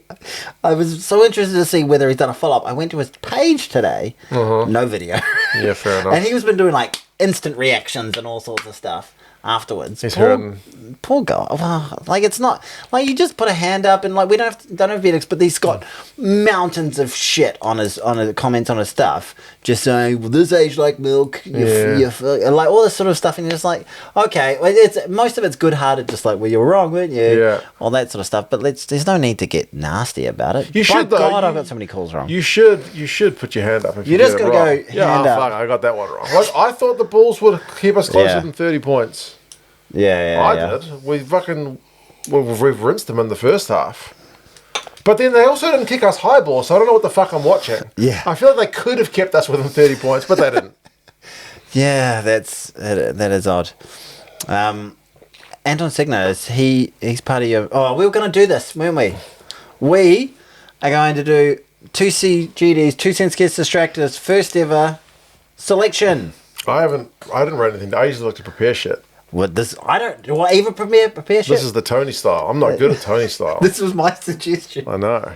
I was so interested to see whether he's done a follow up. I went to his page today. No video.
Yeah, fair enough.
And he's been doing like instant reactions and all sorts of stuff. afterwards.
He's hurting.
Poor guy. Like, it's not like you just put a hand up and like we don't have Felix, but he's got mountains of shit on his comments on his stuff, just saying, well, this age like milk, you're like all this sort of stuff, and you're just like, okay, it's most of it's good-hearted, just like, well, you were wrong, weren't you?
Yeah,
all that sort of stuff. But there's no need to get nasty about it.
You should, though.
God, I've got so many calls wrong.
You should put your hand up if you
just
got
to
to
go hand up.
Fuck, I got that one wrong. Like, I thought the Bulls would keep us closer than 30 points. I did. We've rinsed them in the first half. But then they also didn't kick us high ball, so I don't know what the fuck I'm watching.
Yeah.
I feel like they could have kept us within 30 points, but they didn't.
Yeah, that is odd. Anton Signer, he's part of your... Oh, we were going to do this, weren't we? We are going to do 2CGD's, 2 cents gets distracted, first ever selection.
I didn't write anything. I usually like to prepare shit.
Do I even prepare shit?
This is the Tony style. I'm not good at Tony style.
This was my suggestion.
I know.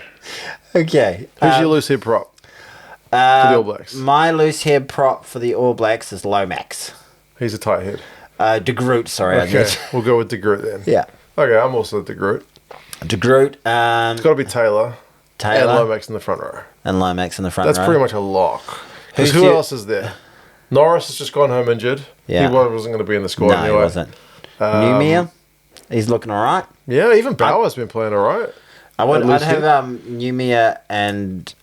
Okay.
Who's your loose head prop for the All Blacks?
My loose head prop for the All Blacks is Lomax.
He's a tight head.
De Groot, sorry.
Okay, we'll go with De Groot then.
Yeah.
Okay, I'm also De Groot.
De Groot.
It's got to be Taylor. And Lomax in the front row.
That's
pretty much a lock. Because who else is there? Norris has just gone home injured. Yeah. He wasn't going to be in the squad anyway.
No, he wasn't. Newmere, he's looking all right.
Yeah, even Bauer's been playing all right.
I'd have Newmere and...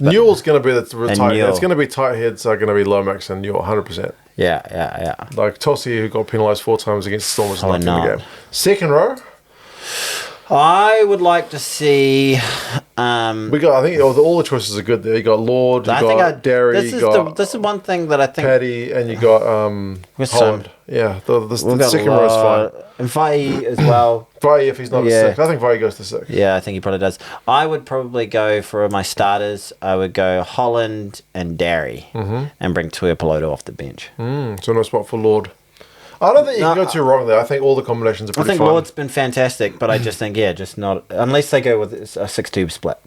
Newell's going to be the tight head. It's going to be tight heads are going to be Lomax and Newell, 100%.
Yeah.
Like Tossie, who got penalised 4 times against Storm, was not in the game. Second row?
I would like to see.
I think all the choices are good there. You got Lord, Derry,
this is one thing that I think.
Paddy, and you got Holland. Yeah, the second row is fine.
And Vai as well.
Vai, if he's not a 6. I think Vai goes to 6.
Yeah, I think he probably does. I would probably go for my starters. I would go Holland and Derry and bring Tuipulotu off the bench.
So no spot for Lord. I don't think you can go too wrong there. I think all the combinations are pretty fine.
I think Lord's been fantastic, but I just think, just not... Unless they go with a 6-2 split.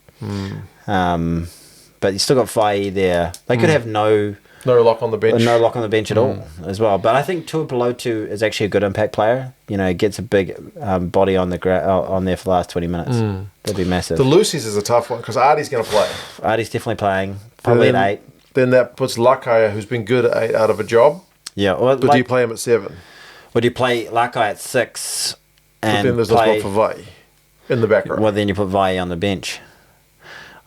But you still got Vai there. They could have no lock on the bench. No lock on the bench at all as well. But I think Tuipulotu is actually a good impact player. You know, he gets a big body on there for the last 20 minutes. That'd be massive.
The Lucy's is a tough one because Artie's going to play.
Artie's definitely playing. Probably at 8.
Then that puts Lakaya, who's been good at 8, out of a job.
Yeah,
but do you play him at 7?
Would you play Lakai at 6?
But then there's no spot for Vai in the back row.
Well, then you put Vai on the bench.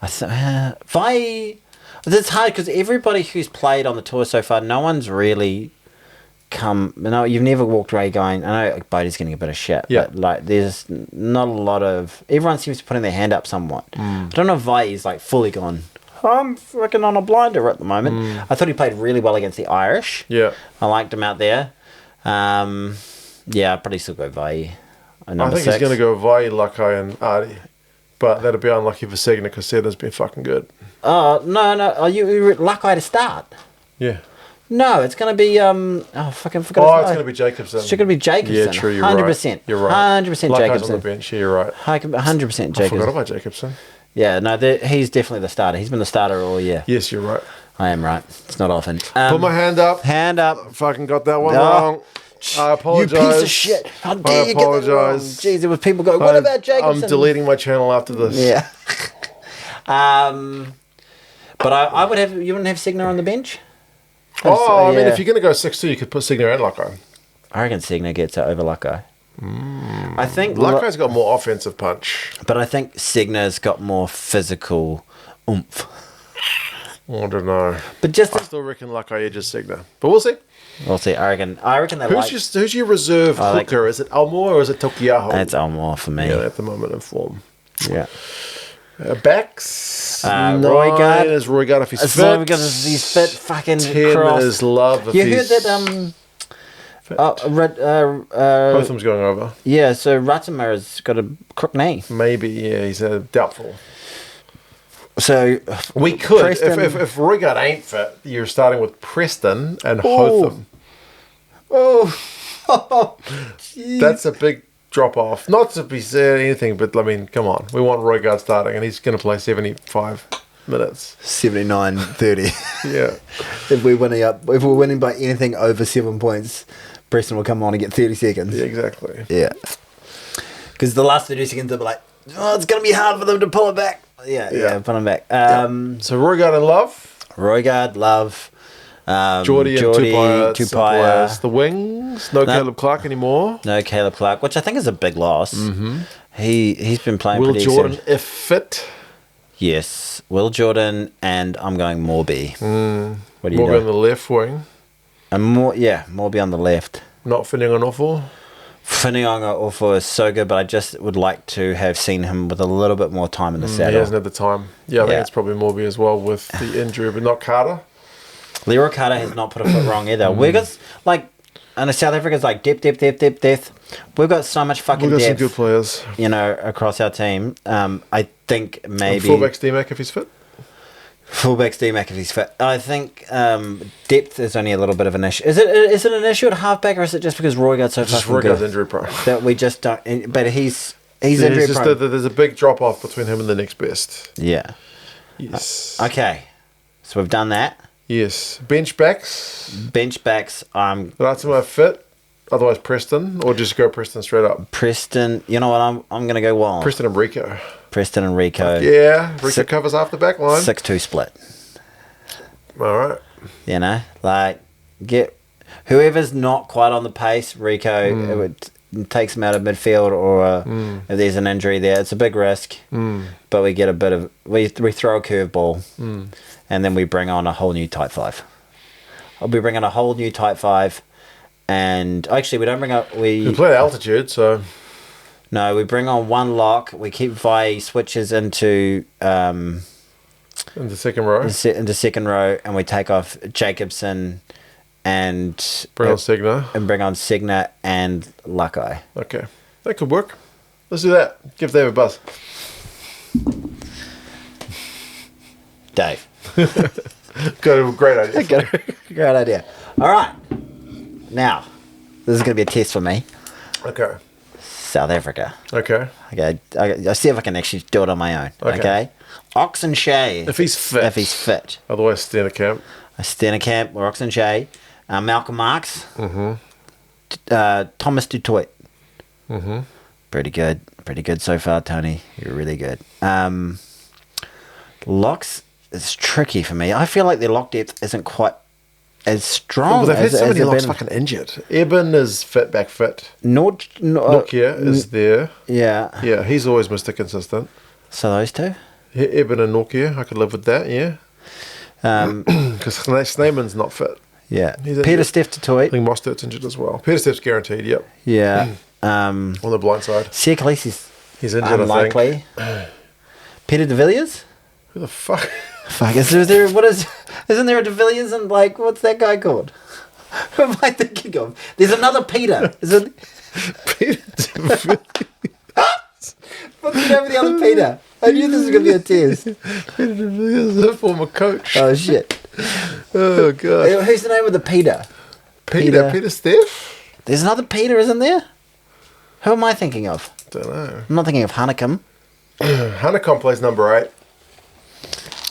Vai, it's hard because everybody who's played on the tour so far, no one's really come. No, you've never walked away going, I know Bodie's getting a bit of shit, but like there's not a lot of. Everyone seems to be putting their hand up somewhat. I don't know if Vai is like fully gone. I'm freaking on a blinder at the moment. I thought he played really well against the Irish.
Yeah.
I liked him out there. I'd probably still go Vai.
I think he's going to go Vai, Lakai and Artie. But that'd be unlucky for Segner because Segner's been fucking good.
No. Are you Lakai to start?
Yeah.
No, it's going to be... fucking forgot.
Oh, it's going to be Jacobson.
It's going to be Jacobson.
Yeah, true, you're 100%.
Right.
You're right.
100%
Lakai's
Jacobson.
on the bench, yeah, you're right.
100% Jacobson.
I forgot about Jacobson.
Yeah, no, he's definitely the starter. He's been the starter all year.
Yes, you're right.
I am right. It's not often.
Put my hand up.
Hand up.
Fucking got that one wrong. I apologise.
You piece of shit. How dare you get that wrong? Jeez, there was people going, what about Jacobson?
I'm deleting my channel after this.
Yeah. But I would have... You wouldn't have Segner on the bench?
I mean, if you're going to go 6-2, you could put Segner and Lakai.
I reckon Segner gets it over Lakai. I think
Lakai's got more offensive punch,
but I think Segner's got more physical oomph.
I don't know,
but
I still reckon Lakai edges Segner, but we'll see.
We'll see. I reckon they
who's your reserve hooker? Is it Almore or is it Tokiaho?
It's Almore for me.
Yeah, at the moment in form.
Yeah.
Backs.
Roygaard
is Roygaard if he's fit.
Because he's fit. Fucking
10
cross.
is Love. If
you heard that?
Botham's going over.
Yeah, so Ratimer has got a crook knee.
Maybe, yeah, he's doubtful.
So
we could, Preston, if Roygaard ain't fit, you're starting with Preston and Hotham. That's a big drop off. Not to be saying anything, but I mean, come on, we want Roygaard starting, and he's going to play 75. minutes.
79-30.
Yeah.
If we're winning by anything over 7 points, Preston will come on and get 30 seconds.
Yeah, exactly.
Yeah. Because the last 30 seconds, they'll be like, oh, it's going to be hard for them to pull it back. Yeah, put them back.
So Roygaard and Love.
Roygaard, Love.
Geordie and Tupaia. The wings. No Caleb Clark anymore.
No Caleb Clark, which I think is a big loss.
Mm-hmm.
He's been playing
Will
pretty
Jordan,
excellent.
if fit.
Yes. Will Jordan, and I'm going Morby. What do you
Morby on the left wing.
And Morby on the left.
Not Whinianga Awful.
Whinianga Awful is so good, but I just would like to have seen him with a little bit more time in the saddle.
He hasn't had the time. Yeah, I think it's probably Morby as well with the injury, but not Carter.
Leroy Carter has not put a foot wrong either. We've got, and South Africa's like depth. We've got so much fucking depth.
We've got some good players.
Across our team. I think maybe...
Fullback's D-Mac if he's fit.
Fullback's D-Mac if he's fit. I think depth is only a little bit of an issue. Is it an issue at halfback, or is it just because Roy got so fucking good?
Roy got injury prone.
That we just don't... But he's injury prone.
There's a big drop-off between him and the next best.
Yeah.
Yes.
Okay. So we've done that.
Yes. Bench backs.
Ratsimo
fit. Otherwise Preston, or just go Preston straight up.
Preston. You know what? I'm going to go Wild.
Preston and Rico.
Yeah.
Rico covers half the back line.
6-2 split.
All right.
Get whoever's not quite on the pace. Rico it takes him out of midfield, or if there's an injury there, it's a big risk. But we get a bit of we throw a curveball. And then we bring on a whole new type 5. I'll be bringing a whole new type 5. And actually, we don't bring up...
We play altitude, so...
No, we bring on one lock. We keep Vi switches into...
into second row.
Into second row. And we take off Jacobson and...
Bring on Signa.
And bring on Signa and Lakai.
Okay. That could work. Let's do that. Give Dave a buzz.
Dave.
Got a great idea.
Great idea. All right. Now, this is going to be a test for me.
Okay.
South Africa.
Okay.
I'll see if I can actually do it on my own. Okay. Oxenshea.
If he's fit. Otherwise, Steenekamp.
Steenekamp or Oxenshea. Malcolm Marx. Thomas du Toit. Pretty good so far, Tony. You're really good. Locks is tricky for me. I feel like their lock depth isn't quite as strong.
Well, they've had so many locks fucking injured. Eben is back fit. Nokia is there.
Yeah.
Yeah, he's always Mr. Consistent.
So those two?
Eben and Nokia, I could live with that, yeah. Because Sneeman's not fit.
Yeah. Peter Steph to Toit.
I think Mostert's injured as well. Peter Steph's guaranteed, yep.
Yeah.
On the blind side.
Sekulisi's
he's injured,
unlikely. I think. Peter de Villiers?
Who the fuck?
Isn't there a de Villiers and what's that guy called? Who am I thinking of? There's another Peter.
Peter de Villiers.
What's the name of the other Peter? I knew this was going to be a test.
Peter de Villiers is a former coach.
Oh, shit.
Oh, God.
Who's the name of the Peter?
Peter Steph?
There's another Peter, isn't there? Who am I thinking of?
Don't know.
I'm not thinking of Hanekom.
Hanekom plays number 8.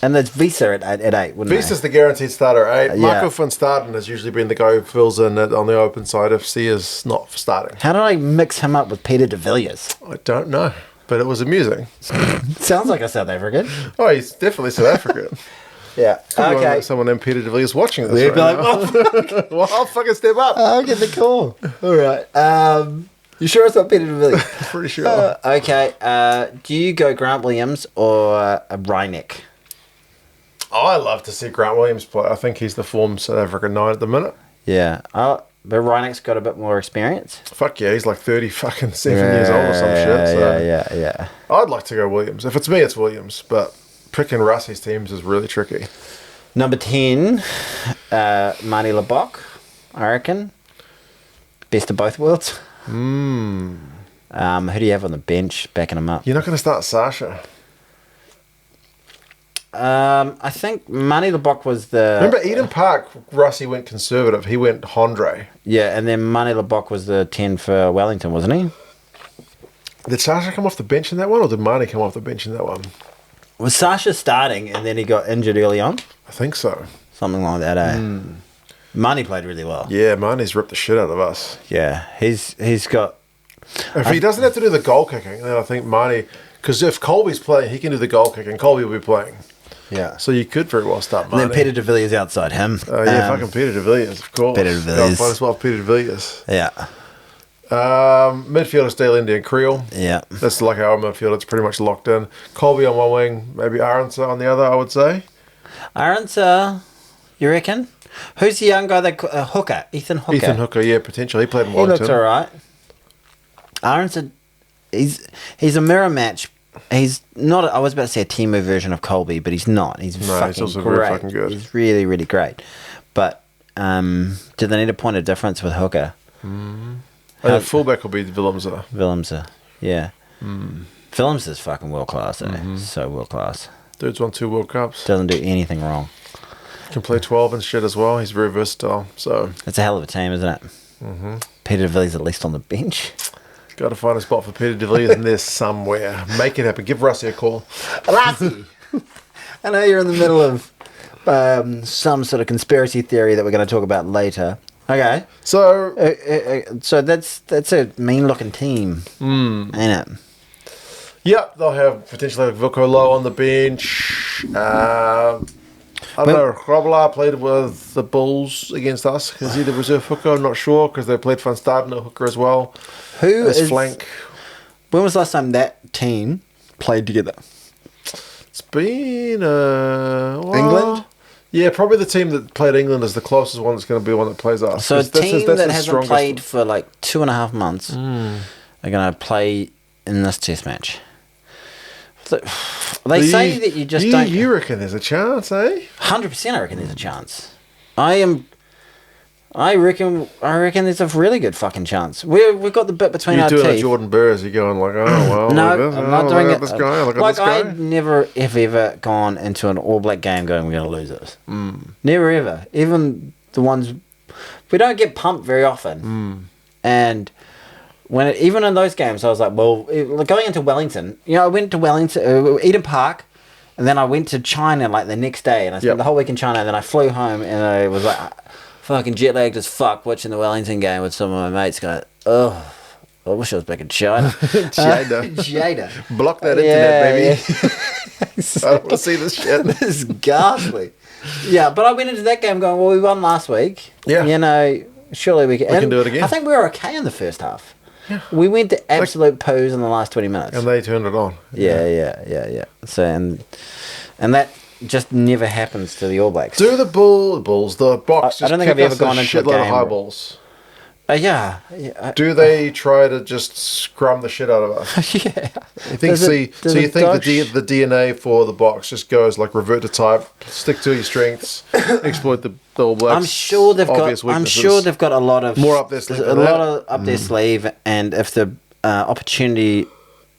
And that's Visa at 8, wouldn't it?
Visa's the guaranteed starter at 8. Marco van Staden has usually been the guy who fills in on the open side if C is not starting.
How did I mix him up with Peter de Villiers?
I don't know, but it was amusing.
Sounds like a South African.
Oh, he's definitely South African.
Yeah. Okay.
Someone named Peter de Villiers watching this right now. Well, I'll fucking step up.
I'll get the call. All right. You sure it's not Peter de Villiers?
Pretty sure.
Okay. Do you go Grant Williams or Reineck?
I love to see Grant Williams play. I think he's the form South African 9 at the minute.
Yeah. But Reineck's got a bit more experience.
Fuck yeah, he's like 37 years old or some shit. So
Yeah.
I'd like to go Williams. If it's me, it's Williams. But picking Rassie's teams is really tricky.
Number 10, Marnie Lebok, I reckon. Best of both worlds. Who do you have on the bench backing him up?
You're not going to start Sasha.
I think Marnie Lebok was the...
Remember Eden Park, Rassie went conservative. He went Hondre.
Yeah, and then Marnie Lebok was the 10 for Wellington, wasn't he?
Did Sasha come off the bench in that one, or did Marnie come off the bench in that one?
Was Sasha starting and then he got injured early on?
I think so.
Something like that, eh? Marnie played really well.
Yeah, Marnie's ripped the shit out of us.
Yeah, he's got...
If he doesn't have to do the goal kicking, then I think Marnie... Because if Colby's playing, he can do the goal kicking. Colby will be playing.
Yeah.
So you could very well start Marnie.
And then Peter de Villiers outside him.
Fucking Peter de Villiers, of course.
Peter de Villiers.
Might as well Peter de Villiers.
Yeah.
Midfielders, Dale Indy and Creel.
Yeah.
That's like our midfield. It's pretty much locked in. Colby on one wing, maybe Aronson on the other, I would say.
Aronson, you reckon? Who's the young guy that... Hooker, Ethan Hooker.
Ethan Hooker, yeah, potentially. He played in
He
Wellington.
looks all right. Aronson, he's a mirror match. He's not... I was about to say a Timo version of Colby, but he's not. He's also great.
Very fucking good.
He's really, really great. But do they need a point of difference with Hooker?
The fullback will be
Willemse, yeah. Willems is fucking world class, so world class.
Dude's won 2 World Cups.
Doesn't do anything wrong.
Can play 12 and shit as well. He's very versatile. So
it's a hell of a team, isn't it? Peter de Villiers at least on the bench.
Got to find a spot for Peter de Villiers in there somewhere. Make it happen. Give Rassie a call.
Rassie! I know you're in the middle of some sort of conspiracy theory that we're going to talk about later. Okay.
So
that's a mean-looking team, ain't it?
Yep, they'll have potentially like Vilko Low on the bench. I don't know. Robla played with the Bulls against us. Is he the reserve hooker? I'm not sure because they played Van Staden at hooker as well.
Who is
flank?
When was the last time that team played together?
It's been
England.
Yeah, probably the team that played England is the closest one that's going to be the one that plays us.
So a team that hasn't played for like 2.5 months are going to play in this test match. So, they say that you just don't...
You reckon there's a chance, eh?
100% I reckon there's a chance. I reckon there's a really good fucking chance. We've got the bit between our teeth.
You're doing a Jordan Burrs. You're going like, oh, well.
No, I'm not doing it.
This guy, look at this guy.
I've never, ever gone into an All Black game going, we're going to lose this. Never, ever. Even the ones... We don't get pumped very often. And... even in those games, I was like, well, going into Wellington, I went to Wellington, Eden Park, and then I went to China like the next day, and I spent the whole week in China, and then I flew home, and I was like, fucking jet lagged as fuck watching the Wellington game with some of my mates going, oh, I wish I was back in China. China.
Block that internet, baby. I don't want to see this shit.
This is ghastly. Yeah, but I went into that game going, well, we won last week.
Yeah.
Surely we can
do it again.
I think we were okay in the first half. Yeah. We went to absolute poos in the last 20 minutes.
And they turned it on.
Yeah. So, and that just never happens to the All Blacks.
Do the Bulls, the Box,
I don't think I've ever gone into a game.
Of high balls.
Yeah.
Do they try to just scrum the shit out of us?
Yeah.
You think? So you think the DNA for the Box just goes like revert to type, stick to your strengths, exploit the All Blacks?
I'm sure they've got a lot of
more up their sleeve.
Up their sleeve, and if the opportunity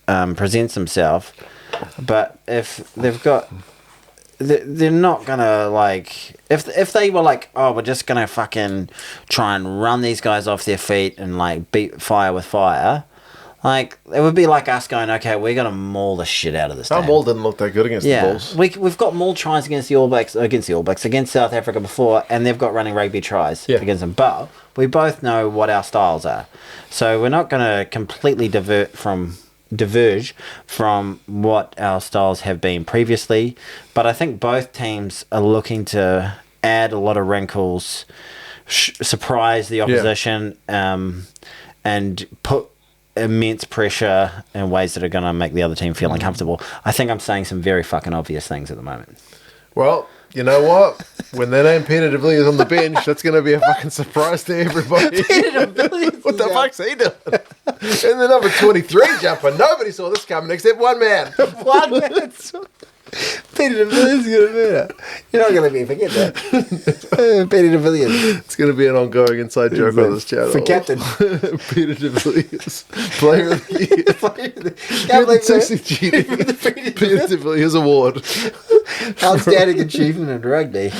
presents themselves, but if they've got. They're not gonna like if they were like, oh, we're just gonna fucking try and run these guys off their feet and like beat fire with fire, like it would be like us going, okay, we're gonna maul the shit out of this.
Our maul didn't look that good against the Bulls.
We've got maul tries against South Africa before, and they've got running rugby tries against them. But we both know what our styles are, so we're not gonna completely diverge from what our styles have been previously, but I think both teams are looking to add a lot of wrinkles, surprise the opposition, and put immense pressure in ways that are going to make the other team feel uncomfortable. I think I'm saying some very fucking obvious things at the moment.
Well, you know what? When they name Peter de Villiers on the bench, that's going to be a fucking surprise to everybody.
Peter de Villiers,
what the fuck's he doing? And the number 23 jumper. Nobody saw this coming except one man.
One man. Peter de Villiers is going to be there. You're not going to be forget that. Peter de Villiers.
It's going to be an ongoing inside joke on this channel.
For captain.
Peter de Villiers. Player of the year. Peter de Villiers Award.
Outstanding achievement in rugby.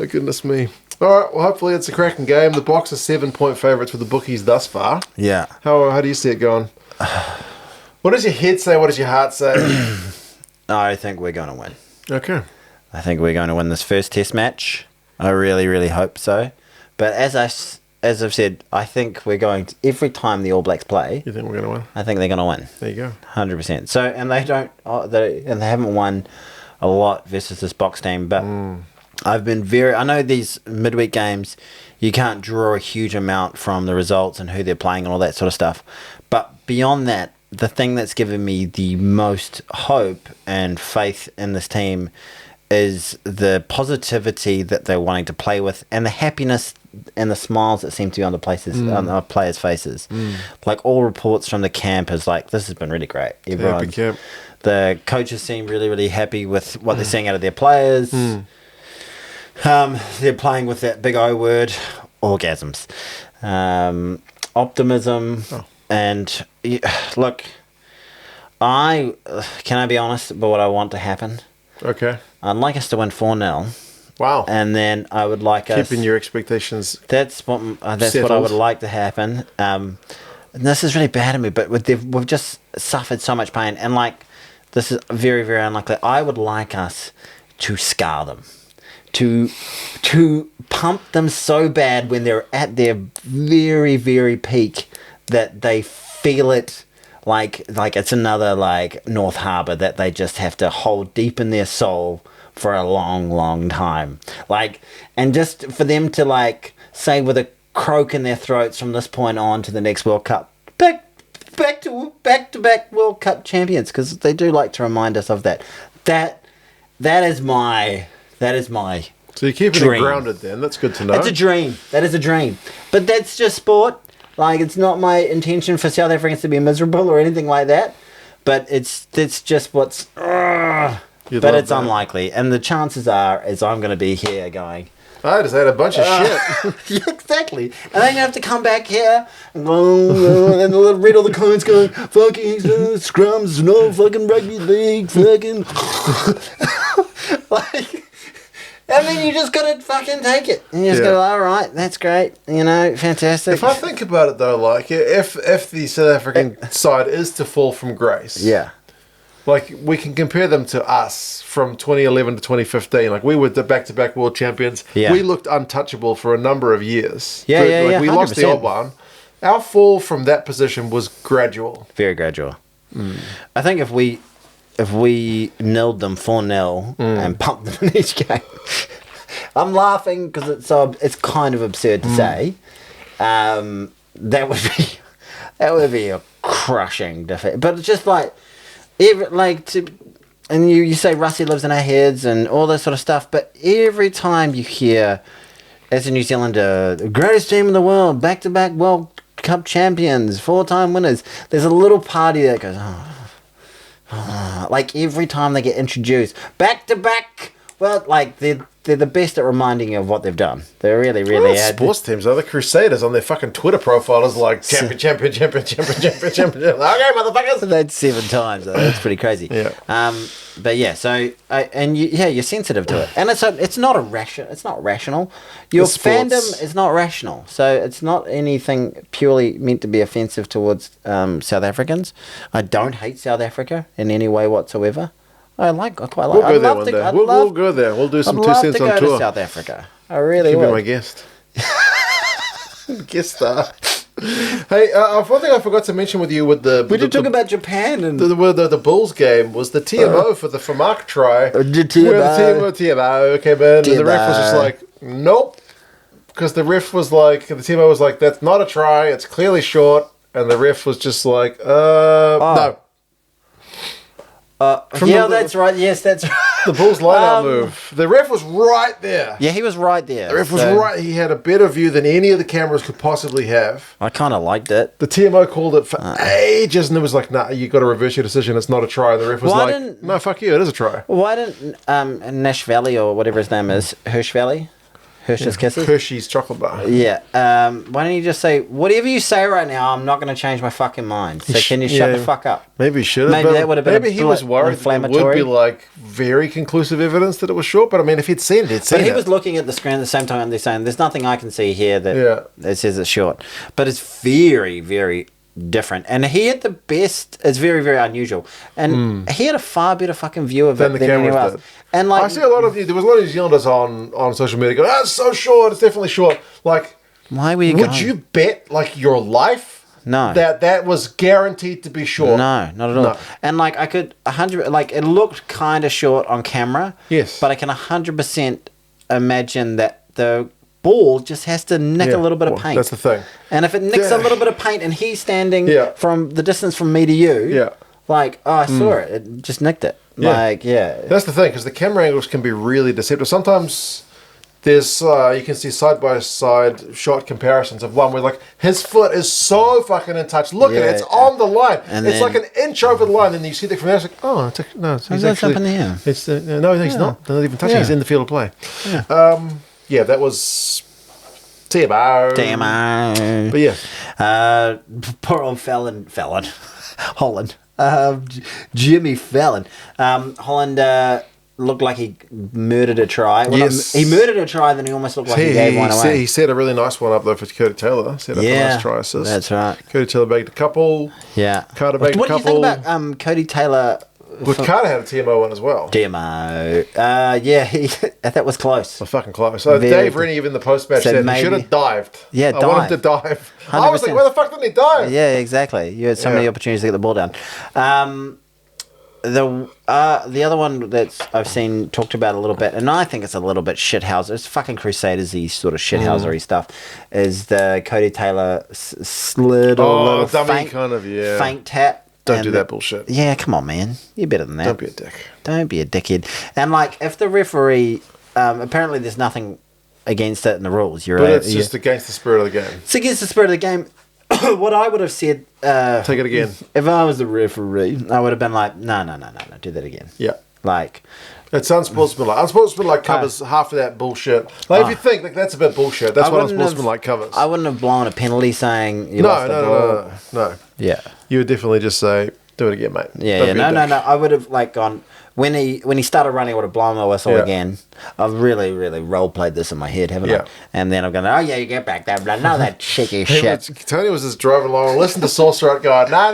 Goodness me. All right, well, hopefully it's a cracking game. The Box are 7-point favourites with the bookies thus far.
Yeah.
How do you see it going? What does your head say? What does your heart say?
I think we're going to win.
Okay.
I think we're going to win this first test match. I really, really hope so. But as I've said, I think we're going to, every time the All Blacks play...
You think we're going to win?
I think they're going to win.
There you go.
100%. So, and they don't... they haven't won a lot versus this Box team, but I've been I know these midweek games, you can't draw a huge amount from the results and who they're playing and all that sort of stuff. But beyond that, the thing that's given me the most hope and faith in this team is the positivity that they're wanting to play with and the happiness and the smiles that seem to be on the players' faces. Like all reports from the camp is like, this has been really great. The coaches seem really, really happy with what they're seeing out of their players. They're playing with that big O word, orgasms, optimism, and look, can I be honest about what I want to happen?
Okay.
I'd like us to win 4-0.
Wow.
And then I would like us...
Keeping your expectations
That's what I would like to happen. And this is really bad of me, but we've just suffered so much pain. And, like, this is very, very unlikely. I would like us to scar them. To pump them so bad when they're at their very, very peak that they feel it like it's another, like, North Harbour that they just have to hold deep in their soul for a long, long time. Like, and just for them to, like, say with a croak in their throats from this point on to the next World Cup, back to back World Cup champions, because they do like to remind us of that. That is my
So you're keeping it grounded then. That's good to know.
It's a dream. That is a dream. But that's just sport. Like, it's not my intention for South Africans to be miserable or anything like that. But it's just what's... but it's unlikely. And the chances are is I'm going to be here going...
I just had a bunch of shit.
Yeah, exactly. And then you have to come back here and read all the comments going, fucking scrums, no fucking rugby league, fucking... like... And then you just got to fucking take it. And you just go, all right, that's great. You know, fantastic.
If I think about it, though, like, if the South African side is to fall from grace...
Yeah.
Like, we can compare them to us from 2011 to 2015. Like, we were the back-to-back world champions. Yeah. We looked untouchable for a number of years.
Yeah,
We
100%.
lost the old one. Our fall from that position was gradual.
Very gradual. I think if we nilled them 4-0 and pumped them in each game, I'm laughing because it's kind of absurd to say. That would be a crushing defeat. But it's just like... and you say Rassie lives in our heads and all that sort of stuff, but every time you hear, as a New Zealander, the greatest team in the world, back-to-back World Cup champions, 4-time winners, there's a little party that goes, like every time they get introduced, back-to-back, well, like they're the best at reminding you of what they've done. They're really, really...
sports teams, though. The Crusaders on their fucking Twitter profile is like, champion. Okay, motherfuckers.
That's 7 times, though. That's pretty crazy.
Yeah.
But yeah, so... you're sensitive to it. And it's not rational. Your fandom is not rational. So it's not anything purely meant to be offensive towards South Africans. I don't hate South Africa in any way whatsoever. I quite like.
We'll go there one day. We'll go there. We'll do some 2 cents on tour.
I'd love to go to South Africa. I really would.
You be my guest. Guest star. Hey, one thing I forgot to mention with you we
did talk about Japan and
the Bulls game was the TMO for the Famak try.
The TMO
came in and the ref was just like, nope, because the ref was like, the TMO was like, that's not a try. It's clearly short, and the ref was just like, no.
That's right. Yes, that's right.
The Bulls line-out move. The ref was right there.
Yeah, he was right there.
The ref was right. He had a better view than any of the cameras could possibly have.
I kind of liked it.
The TMO called it for ages, and it was like, nah, you got to reverse your decision. It's not a try. The ref was no, fuck you. It is a try.
Why didn't Nash Valley or whatever his name is, Hirsch Valley? Hershey's Kisses?
Hershey's chocolate bar.
Yeah. Why don't you just say, whatever you say right now, I'm not going to change my fucking mind. So can you shut the fuck up?
Maybe he should have.
Maybe that would have been
he was worried that there would be like very conclusive evidence that it was short. But I mean, if he'd seen it,
But he was looking at the screen at the same time and they're saying, there's nothing I can see here that says it's short. But it's very, very different. And he had the best. It's very, very unusual. And he had a far better fucking view of it than anyone else. And like,
I see a lot of there was a lot of New Zealanders on social media going, "Oh, it's so short. It's definitely short." Like,
why were you?
Would you bet like your life?
No.
That was guaranteed to be short.
No, not at all. No. And like I could 100 like it looked kind of short on camera.
Yes.
But I can 100% imagine that the ball just has to nick a little bit of paint.
That's the thing.
And if it nicks a little bit of paint and he's standing from the distance from me to you, like, oh, I saw it. It just nicked it. Like,
That's the thing, because the camera angles can be really deceptive. Sometimes there's, you can see side-by-side shot comparisons of one where, like, his foot is so fucking in touch. Look at it. It's on the line. And it's like an inch over the line. And you see it from there. It's like, oh, he's actually...
up in the air.
No, he's not. They're not even touching. He's in the field of play. Yeah. That was...
TMO.
But yeah.
Poor old Holland. Jimmy Fallon. Holland looked like he murdered a try. He murdered a try, then he almost looked like he gave one away.
He set a really nice one up, though, for Cody Taylor. Set up a nice try assist.
That's right.
Cody Taylor bagged a couple.
Yeah.
Carter bagged a couple.
What do you think about Cody Taylor?
Well, Carter had a TMO one as well.
TMO. That was close.
Well, fucking close. So Dave Rennie, even the post-match, said he should have dived.
Yeah,
I want him to dive.
100%.
I was like, where the fuck didn't he dive?
Yeah, exactly. You had so many opportunities to get the ball down. The other one that I've seen talked about a little bit, and I think it's a little bit shithouser, it's fucking Crusaders-y sort of shithousery stuff, is the Cody Taylor slid or little
dummy kind of,
faint tap.
Don't do that bullshit.
Yeah, come on, man. You're better than that.
Don't be a dick.
Don't be a dickhead. And, like, if the referee... apparently there's nothing against it in the rules.
But it's just against the spirit of the game.
It's against the spirit of the game. What I would have said...
take it again.
If I was the referee, I would have been like, no, do that again.
Yeah.
Like...
It's unsportsmanlike. Unsportsmanlike covers half of that bullshit. Like, if you think like that's a bit bullshit, that's what unsportsmanlike covers.
I wouldn't have blown a penalty saying you lost the ball.
No.
Yeah.
You would definitely just say, do it again, mate.
Yeah, no. I would have like gone when he started running. I would have blown the whistle again. I've really, really role played this in my head, haven't I? And then I'm going, oh yeah, you get back there, blah, none of that cheeky shit.
Tony was just driving along, listen to Sorcerer going, no.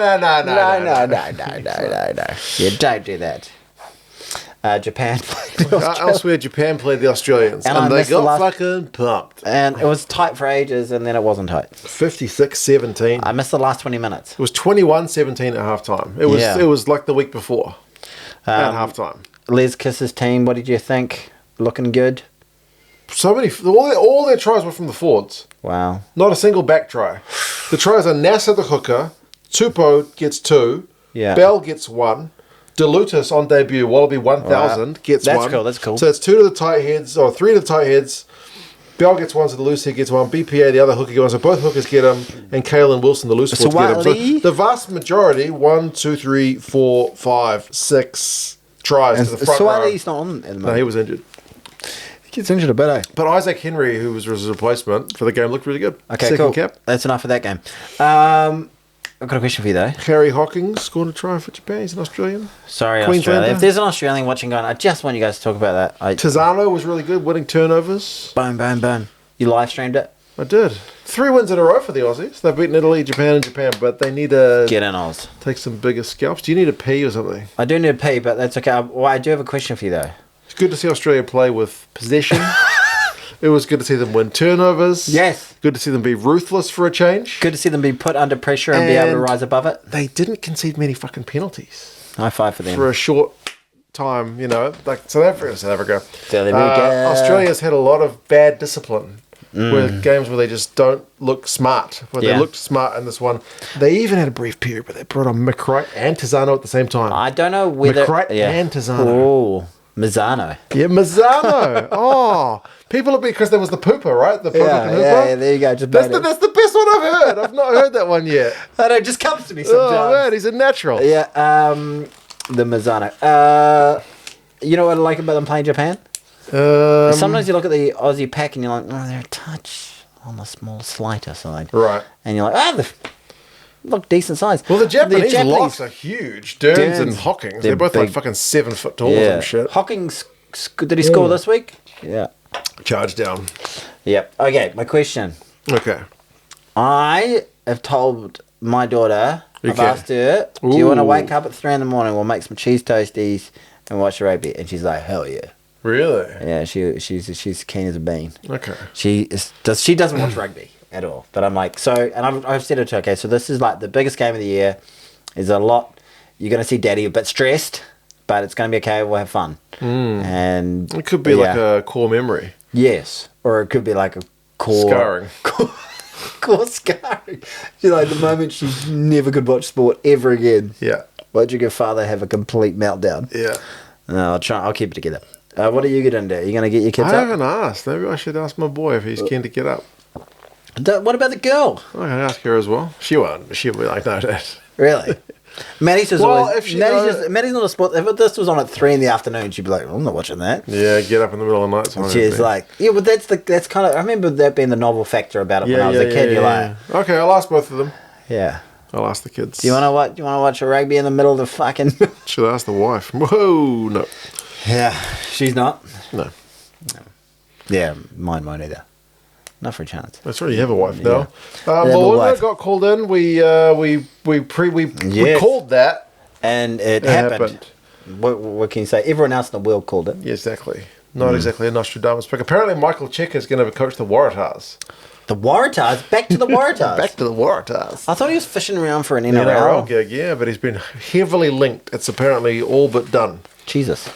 You don't do that. Japan played
elsewhere. Japan played the Australians, and they got fucking pumped.
And it was tight for ages, and then it wasn't tight.
56-17.
I missed the last 20 minutes.
It was 21-17 at halftime. It was like the week before at halftime.
Les Kiss's team, what did you think? Looking good?
So many. All their tries were from the forwards.
Wow.
Not a single back try. The tries are Nasser the hooker, Tupou gets 2, Bell gets 1. Delutus on debut, Wallaby 1000 gets 1.
That's cool.
So it's 2 to the tight heads, or 3 to the tight heads. Bell gets 1, so the loose head gets 1. BPA, the other hooker, gets 1. So both hookers get them, and Kalen Wilson, the loose forwards, get them. So the vast majority, 1, 2, 3, 4, 5, 6 tries to the front row.
Swaley's not on at the moment.
No, he was injured.
He gets injured a bit, eh?
But Isaac Henry, who was his replacement for the game, looked really good.
Okay,
Second
cool.
cap.
That's enough of that game. I've got a question for you, though.
Harry Hawkins scored a try for Japan. He's an Australian.
Sorry, Australia. If there's an Australian watching going, I just want you guys to talk about that.
Tizano was really good, winning turnovers.
Boom. You live streamed it?
I did. 3 wins in a row for the Aussies. They've beaten Italy, Japan, and Japan, but they need to...
Get in, Oz.
Take some bigger scalps. Do you need a pee or something?
I do need a pee, but that's okay. Well, I do have a question for you, though.
It's good to see Australia play with possession. It was good to see them win turnovers.
Yes.
Good to see them be ruthless for a change.
Good to see them be put under pressure and be able to rise above it.
They didn't concede many fucking penalties.
High five for them.
For a short time, like South Africa.
There we go.
Australia's had a lot of bad discipline. With games where they just don't look smart. But they looked smart in this one. They even had a brief period where they brought on McCright and Tizano at the same time.
I don't know whether...
McCright and Tizano.
Oh, Mazzano.
Yeah, Mazzano. Oh, people because there was the pooper, right? The pooper and hooper.
Yeah, there you go.
That's the best one I've heard. I've not heard that one yet.
I know, it just comes to me sometimes.
Oh man, he's a natural.
Yeah, the Mazzano. You know what I like about them playing Japan? Sometimes you look at the Aussie pack and you're like, oh, they're a touch on the small slighter side.
Right.
And you're like, they look decent size.
Well, the Japanese locks are huge. Derns and Hawkins. They're both big, like fucking 7 foot tall and shit.
Hawkins, did he score this week? Yeah.
Charge down.
Yep. Okay, my question.
Okay.
I have told my daughter, I've asked her, do you want to wake up at 3 a.m, we'll make some cheese toasties and watch rugby? And she's like, hell yeah.
Really?
Yeah, she's keen as a bean.
Okay.
She doesn't watch rugby at all. But I'm like, and I've said it to her, okay, so this is like the biggest game of the year. There's a lot. You're going to see Daddy a bit stressed, but it's going to be okay. We'll have fun. And
it could be like a core memory.
Yes. Or it could be like a core...
Scarring.
Core scarring. She's like, the moment she never could watch sport ever again.
Yeah.
Watching her father have a complete meltdown.
Yeah.
No, I'll keep it together. What are you going to do? Are you going to get your kids up?
I haven't asked. Maybe I should ask my boy if he's keen to get up.
What about the girl?
I can ask her as well. She won't. She'll be like, no, Dad.
Really? Maddie's just Maddie's not a sport. If this was on at 3 p.m, she'd be like, I'm not watching that.
Yeah, get up in the middle of the night.
She's like, yeah, but that's kind of. I remember that being the novel factor about it when I was a kid. You're like,
okay, I'll ask both of them.
Yeah.
I'll ask the kids.
Do you want to watch a rugby in the middle of the fucking?
Should I ask the wife? Whoa, no.
Yeah, she's not.
No.
Yeah, mine won't either. Not for a chance.
That's right. You have a wife now. Well, when I got called in, we called that,
and it happened. What can you say? Everyone else in the world called it.
Yeah, exactly. Not exactly a Nostradamus pick. Apparently, Michael Cheika is going to coach the Waratahs.
The Waratahs? Back to the Waratahs.
Back to the Waratahs.
I thought he was fishing around for an NRL.
NRL gig, yeah, but he's been heavily linked. It's apparently all but done.
Jesus.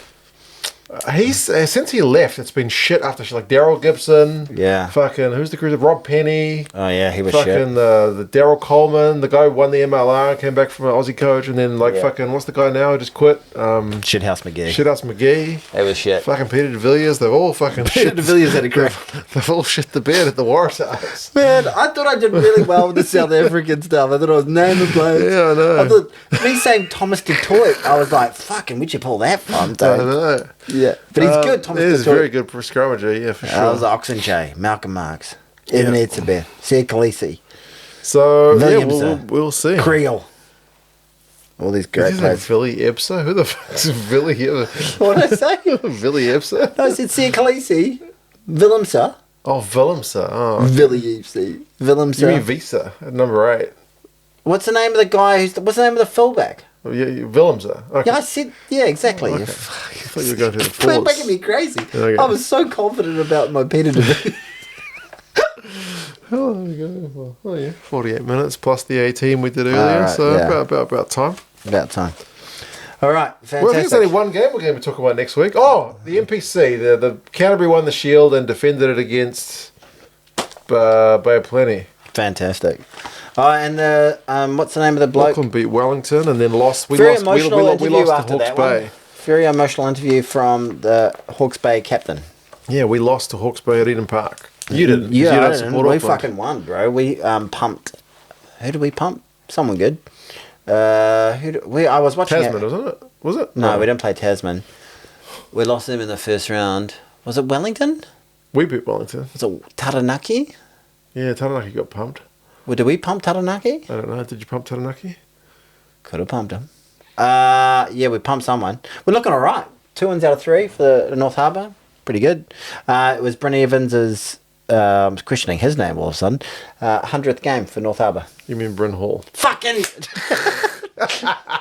He's since he left, it's been shit after shit. Like Daryl Gibson, fucking who's the cruiser? Rob Penny.
Oh yeah, he was
fucking
shit.
The Daryl Coleman, the guy who won the MLR and came back from an Aussie coach, and then fucking what's the guy now who just quit?
Shithouse McGee.
Shithouse McGee.
It was shit.
Fucking Peter de Villiers. They've all fucking
Peter de Villiers had a grip.
They've all shit the bed at the Waratahs.
Man, I thought I did really well with the South African stuff. I thought I was naming players.
Yeah, I know.
I thought me saying Thomas du Toit, I was like, fucking, where'd you pull that from, dude?
I know.
Yeah, but he's good. Thomas
He's very good for scrummager, yeah, for sure.
I was Oxenjay, Malcolm Marx, Evan Etzebeth, Sia Khaleesi.
So, we'll see.
Creole. All these great players.
Billy Ebser? Who the fuck is Billy Ebser?
What did I say?
Billy Ebser?
No, I said Sia Khaleesi, Willemse.
Oh, Willemse. Oh.
Willie Ebser. Willemse.
You mean Visa at number 8.
What's the name of the guy what's the name of the fullback?
Oh, yeah, Willemse. Okay.
Yeah, I said, yeah, exactly.
Oh, okay. I thought you were going through the forwards.
You're making me crazy.
Okay.
I was so confident about my Peter DeVille.
Oh, there we go. Oh, yeah. 48 minutes plus the 18 we did earlier. About time.
About time. All right. Fantastic.
Well, I think it's only one game we're going to be talking about next week. Oh, the NPC. The Canterbury won the Shield and defended it against Bay of Plenty.
Fantastic. Oh, and the what's the name of the bloke?
Auckland beat Wellington and then lost. We
Very
lost
emotional interview
to
after
Hawke's
that
Bay.
one. Very emotional interview from the Hawke's Bay captain.
Yeah, we lost to Hawke's Bay at Eden Park. You didn't.
Yeah,
you
I
don't
didn't.
support
We
Auckland.
fucking won, bro. We pumped. Who did we pump? Someone good. I was watching
Tasman, wasn't it? Was it?
No, we didn't play Tasman. We lost them in the first round. Was it Wellington?
We beat Wellington.
Was it Taranaki?
Yeah, Taranaki got pumped.
Well, did we pump Taranaki?
I don't know. Did you pump Taranaki?
Could have pumped him. Yeah, we pumped someone. We're looking all right. 2 wins out of 3 for the North Harbour. Pretty good. It was Bryn Evans's, I'm questioning his name all of a sudden, 100th game for North Harbour.
You mean Bryn Hall?
Fucking...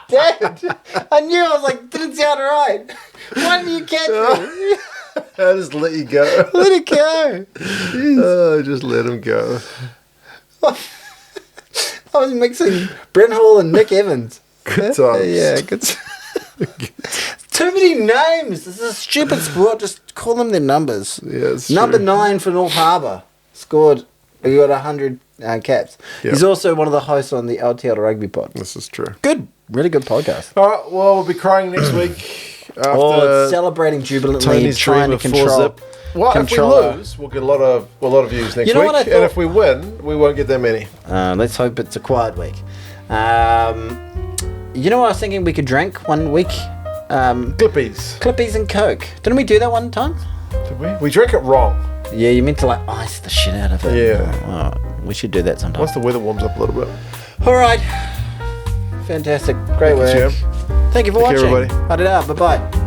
Dad! I knew, I was like, didn't sound right. Why didn't you catch me?
I just let you go.
Let it go.
Oh, just let him go.
I was mixing Bryn Hall and Nick Evans.
Good times.
Yeah, good. Too many names. This is a stupid sport. Just call them their numbers.
Yeah, it's
Number
true.
9 for North Harbour. Scored. He got 100 caps.
Yep.
He's also one of the hosts on the LTL Rugby pod.
This is true.
Good. Really good podcast.
All right, well, we'll be crying next week.
After celebrating jubilantly,
Tony's
trying to control.
Well, if we lose, we'll get a lot of views next week. And if we win, we won't get that many.
Let's hope it's a quiet week. You know what I was thinking we could drink one week? Clippies and Coke. Didn't we do that one time?
Did we? We drank it wrong.
Yeah, you meant to like ice the shit out of it.
Yeah.
Oh, we should do that sometime.
Once the weather warms up a little bit.
All right. Fantastic. Great work.
Thank you,
Thank you for watching.
everybody.
Cut it out. Bye-bye.